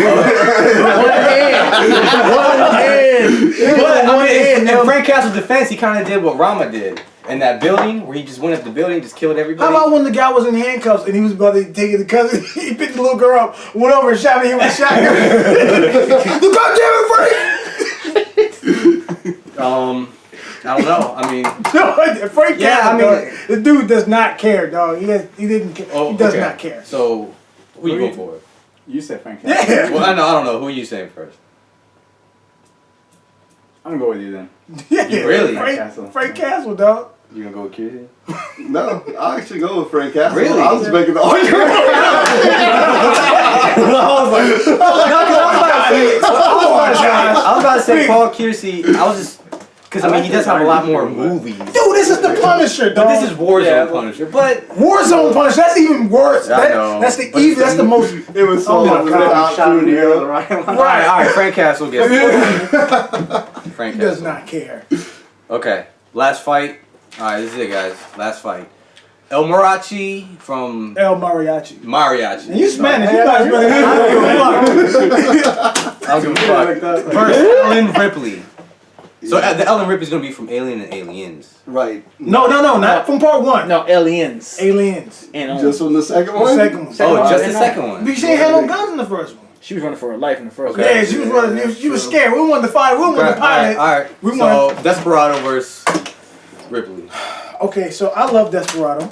Speaker 5: hand.
Speaker 1: In Frank Castle's defense, he kind of did what Rama did. In that building, where he just went up the building and just killed everybody.
Speaker 2: How about when the guy was in handcuffs and he was about to take the cousin? He picked the little girl up, went over and shot him with a shotgun. The goddamn Frank!
Speaker 1: I don't know. I mean,
Speaker 2: No, Frank Castle, dog, the dude does not care, dog. He didn't care. He does not care.
Speaker 1: So, who you going for?
Speaker 4: You said Frank Castle.
Speaker 2: Yeah.
Speaker 1: Well, I don't know. Who are you saying first?
Speaker 4: I'm gonna go with you then.
Speaker 2: Yeah.
Speaker 1: You really?
Speaker 2: Frank Castle, dog.
Speaker 1: You gonna go with Kersey?
Speaker 3: No, I'll actually go with Frank Castle.
Speaker 1: Really?
Speaker 3: I was making the argument.
Speaker 1: I was about to say Paul Kersey. I was just because I mean he does have a lot more movies.
Speaker 2: Dude, this is the Punisher, dog.
Speaker 1: But this is Warzone Punisher. But
Speaker 2: Warzone Punisher. That's even worse.
Speaker 1: I know.
Speaker 2: That's the evil. That's the most.
Speaker 3: It was so
Speaker 2: Oh my God.
Speaker 4: Shot in the air with a rocket launcher.
Speaker 1: all right. Frank Castle gets Frank
Speaker 2: He does
Speaker 1: Castle.
Speaker 2: not care.
Speaker 1: Okay, last fight. All right, this is it, guys. Last fight. El Mariachi from
Speaker 2: El Mariachi.
Speaker 1: Mariachi.
Speaker 2: And you Spanish. You guys really
Speaker 1: I don't give a fuck. Versus Ellen Ripley. So the Ellen Ripley's gonna be from Alien and Aliens.
Speaker 3: Right.
Speaker 2: No, not from part 1.
Speaker 5: No, aliens.
Speaker 2: Aliens.
Speaker 5: And
Speaker 3: Just from the second
Speaker 2: The
Speaker 3: one?
Speaker 2: second one.
Speaker 1: Oh, just the second one.
Speaker 2: Because she ain't had no guns in the first one.
Speaker 5: she was running for her life in the first
Speaker 1: Okay.
Speaker 2: Yeah, she was running. She was scared. We wanted to fight. We wanted to pilot.
Speaker 1: All right.
Speaker 2: We
Speaker 1: So
Speaker 2: wanted.
Speaker 1: Desperado versus Ripley.
Speaker 2: Okay, so I love Desperado.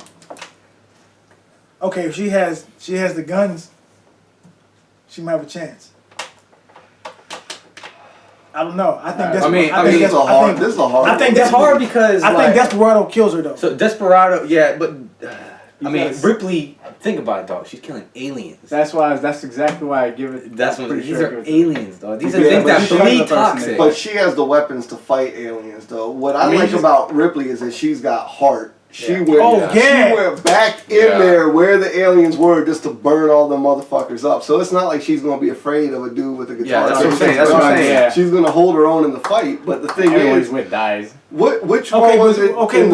Speaker 2: Okay, if she has the guns, she might have a chance. I don't know. I think
Speaker 3: This is a hard.
Speaker 2: I think
Speaker 1: It's
Speaker 2: that's
Speaker 1: hard because
Speaker 2: I think Desperado kills her though.
Speaker 1: So Desperado, yeah, but I mean
Speaker 4: Yes.
Speaker 1: Ripley. Think about it, dog. She's killing aliens.
Speaker 4: That's exactly why I give it.
Speaker 1: That's
Speaker 4: I'm
Speaker 1: what
Speaker 4: pretty
Speaker 1: these
Speaker 4: sure
Speaker 1: are
Speaker 4: it was-
Speaker 1: aliens, dog. These are
Speaker 3: Yeah,
Speaker 1: things
Speaker 3: but
Speaker 1: that
Speaker 3: she's
Speaker 1: bleed
Speaker 4: the person
Speaker 1: toxic.
Speaker 3: But she has the weapons to fight aliens, though. What I
Speaker 4: mean,
Speaker 3: like
Speaker 4: she's-
Speaker 3: about Ripley is that she's got heart. She
Speaker 1: Yeah.
Speaker 3: went.
Speaker 2: Oh, yeah.
Speaker 3: She went back in
Speaker 1: Yeah.
Speaker 3: there where the aliens were just to burn all the motherfuckers up. So it's not like she's gonna be afraid of a dude with a guitar.
Speaker 1: Yeah, that's what I'm
Speaker 3: She's
Speaker 1: saying, that's what I'm
Speaker 3: gonna-
Speaker 1: saying.
Speaker 4: Yeah.
Speaker 3: She's gonna hold her own in the fight. But the thing
Speaker 4: Everyone's
Speaker 3: is,
Speaker 4: with dies.
Speaker 3: which
Speaker 2: Okay,
Speaker 3: one was
Speaker 2: but-
Speaker 3: it
Speaker 2: okay,
Speaker 3: in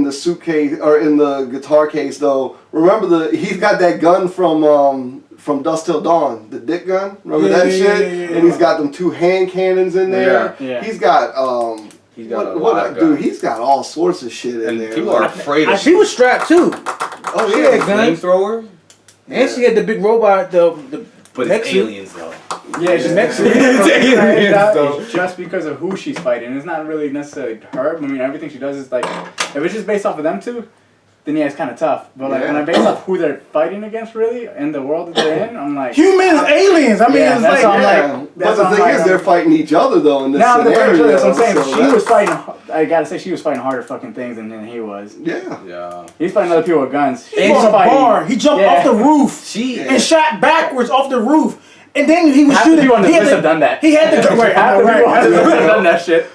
Speaker 3: the suitcase or in the guitar case though? Remember he's got that gun from Dusk Till Dawn, the dick gun. Remember
Speaker 2: Yeah,
Speaker 3: that
Speaker 2: yeah,
Speaker 3: shit?
Speaker 2: yeah.
Speaker 3: And he's got them 2 hand cannons in there.
Speaker 4: Yeah.
Speaker 3: He's got
Speaker 1: He's got a lot of
Speaker 3: dude,
Speaker 1: guns.
Speaker 3: he's got all sorts of shit in
Speaker 1: And
Speaker 3: there.
Speaker 1: people are afraid of
Speaker 5: She was strapped too.
Speaker 3: oh
Speaker 5: she
Speaker 3: yeah,
Speaker 5: had guns.
Speaker 1: flamethrower.
Speaker 5: And she had the big robot, the
Speaker 1: But
Speaker 5: mech
Speaker 1: it's
Speaker 5: suit.
Speaker 1: aliens though.
Speaker 4: Yeah, she's
Speaker 5: Next
Speaker 4: next
Speaker 1: aliens, though.
Speaker 4: just because of who she's fighting. It's not really necessarily her. I mean, everything she does is like, if it's just based off of them two, then yeah, it's kind of tough. But like when I base off who they're fighting against, really, and the world that they're in, I'm like
Speaker 2: humans, aliens. I mean,
Speaker 4: Yeah,
Speaker 2: it's
Speaker 4: that's
Speaker 2: like,
Speaker 4: all I'm
Speaker 3: Yeah,
Speaker 4: like-
Speaker 3: but the thing is, they're fighting each other though in this
Speaker 4: now they're
Speaker 3: scenario.
Speaker 4: fighting each other. That's what I'm saying.
Speaker 3: so
Speaker 4: She was
Speaker 3: that's-
Speaker 4: fighting. I gotta say, she was fighting harder fucking things than he was.
Speaker 3: Yeah.
Speaker 1: Yeah.
Speaker 4: He's fighting other people with guns.
Speaker 2: he was on a bar. He jumped off the roof and shot backwards off the roof. And then he was
Speaker 4: Half the
Speaker 2: shooting.
Speaker 4: people on the
Speaker 2: He had
Speaker 4: list have done that.
Speaker 2: He had to go right.
Speaker 4: Half the people on the list have done that shit.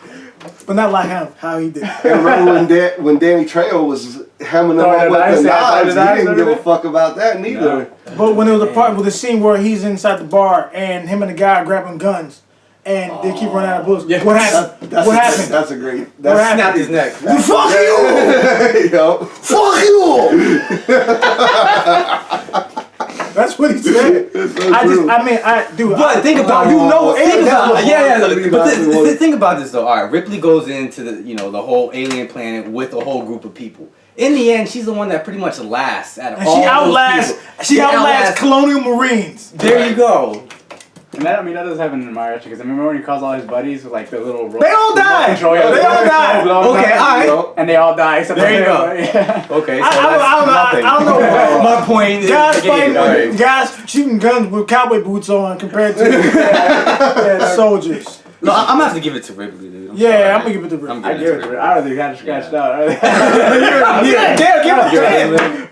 Speaker 2: But not like how he did.
Speaker 3: And remember when Danny Trejo was hammering them
Speaker 4: Throwing
Speaker 3: up
Speaker 4: the
Speaker 3: with
Speaker 4: knives,
Speaker 3: the
Speaker 4: yeah, throwing
Speaker 3: knives,
Speaker 4: the
Speaker 3: he
Speaker 4: knives
Speaker 3: didn't
Speaker 4: and
Speaker 3: give a
Speaker 4: everything?
Speaker 3: fuck about that neither.
Speaker 2: But when there was a part with the scene where he's inside the bar and him and the guy grabbing guns and they keep running out of bullets.
Speaker 1: Yeah.
Speaker 2: What happened? What happened?
Speaker 3: That's a great.
Speaker 2: What happened?
Speaker 1: Snapped his neck.
Speaker 2: You fuck you!
Speaker 3: Yo.
Speaker 2: Fuck you! That's what he said.
Speaker 1: But think about think about this though. All right, Ripley goes into the whole alien planet with a whole group of people. In the end, she's the one that pretty much lasts out of
Speaker 2: And
Speaker 1: all
Speaker 2: she
Speaker 1: those people.
Speaker 2: outlasts colonial marines.
Speaker 1: There you go.
Speaker 4: And that, that does happen in Mariachi, because I remember when he calls all his buddies with like the little
Speaker 2: They all die.
Speaker 4: control,
Speaker 2: They all die.
Speaker 1: Okay, alright.
Speaker 4: and they all die. Except
Speaker 1: There you
Speaker 4: for
Speaker 1: go.
Speaker 4: him. Yeah.
Speaker 1: Okay, so
Speaker 2: I don't know.
Speaker 1: My point is,
Speaker 2: Guys fighting,
Speaker 1: alright.
Speaker 2: guys shooting guns with cowboy boots on compared to soldiers.
Speaker 1: No, I'm gonna have to give it to Ripley, dude. I'm
Speaker 2: Yeah,
Speaker 1: sorry.
Speaker 2: I'm gonna give it to Ripley.
Speaker 1: I'm
Speaker 4: I
Speaker 1: giving
Speaker 4: give
Speaker 1: it
Speaker 4: it
Speaker 1: to
Speaker 4: to
Speaker 1: Ripley.
Speaker 4: I don't think he got it scratched out.
Speaker 3: Yeah,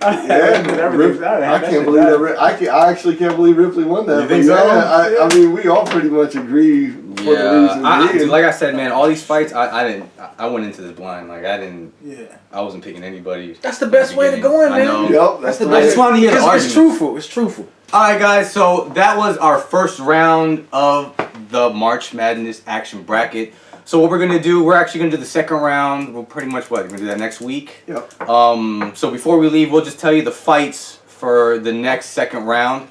Speaker 3: I can't believe that. I actually can't believe Ripley won that.
Speaker 1: You think
Speaker 3: but
Speaker 1: so?
Speaker 3: yeah, I mean, we all pretty much agree for the reason.
Speaker 1: Dude, like I said, man, all these fights, I went into this blind. Like I wasn't picking anybody.
Speaker 5: That's the best way to go in, man.
Speaker 1: I know.
Speaker 3: Yep, that's the
Speaker 1: I just wanted to hear the
Speaker 5: It's
Speaker 1: argument.
Speaker 5: truthful. It's truthful.
Speaker 1: Alright guys, so that was our first round of the March Madness action bracket. So what we're gonna do, we're actually gonna do the second round. We'll pretty much we're gonna do that next week.
Speaker 3: Yep.
Speaker 1: So before we leave, we'll just tell you the fights for the next second round.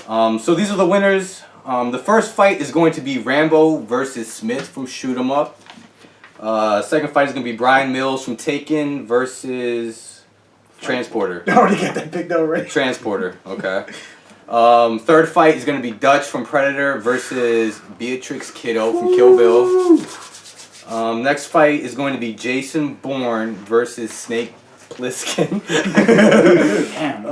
Speaker 1: So these are the winners. The first fight is going to be Rambo versus Smith from Shoot 'Em Up. Second fight is gonna be Brian Mills from Taken versus Transporter.
Speaker 2: I already got that picked already.
Speaker 1: Transporter, okay. Third fight is going to be Dutch from Predator versus Beatrix Kiddo from Kill Bill. Next fight is going to be Jason Bourne versus Snake Plissken.
Speaker 4: Damn.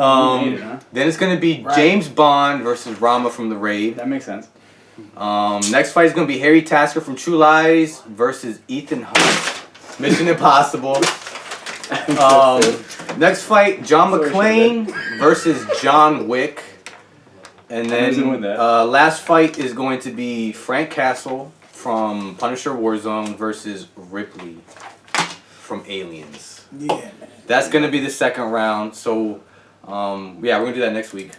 Speaker 1: Then it's going to be James Bond versus Rama from The Raid.
Speaker 4: That makes sense.
Speaker 1: Next fight is going to be Harry Tasker from True Lies versus Ethan Hunt. Mission Impossible. Next fight, John McClane versus John Wick. And then last fight is going to be Frank Castle from Punisher Warzone versus Ripley from Aliens.
Speaker 2: Yeah, man.
Speaker 1: That's going to be the second round. So, yeah, we're going to do that next week.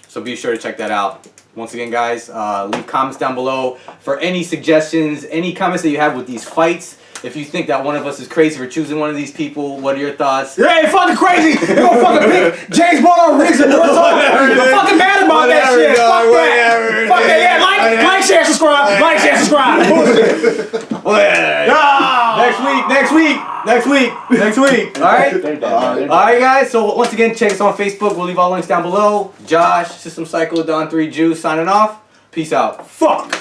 Speaker 1: So be sure to check that out. Once again, guys, leave comments down below for any suggestions, any comments that you have with these fights. If you think that one of us is crazy for choosing one of these people, what are your thoughts?
Speaker 2: You ain't fucking crazy. You gonna fucking pick James Bond on Riggs and Murtaugh. I'm fucking mad about that shit. Fuck that. Fuck that. Yeah, like, share, subscribe. Like, share, subscribe.
Speaker 1: Next week. All right? All right, guys. So once again, check us on Facebook. We'll leave all links down below. Josh, System Cycle, Don 3 Juice signing off. Peace out.
Speaker 2: Fuck.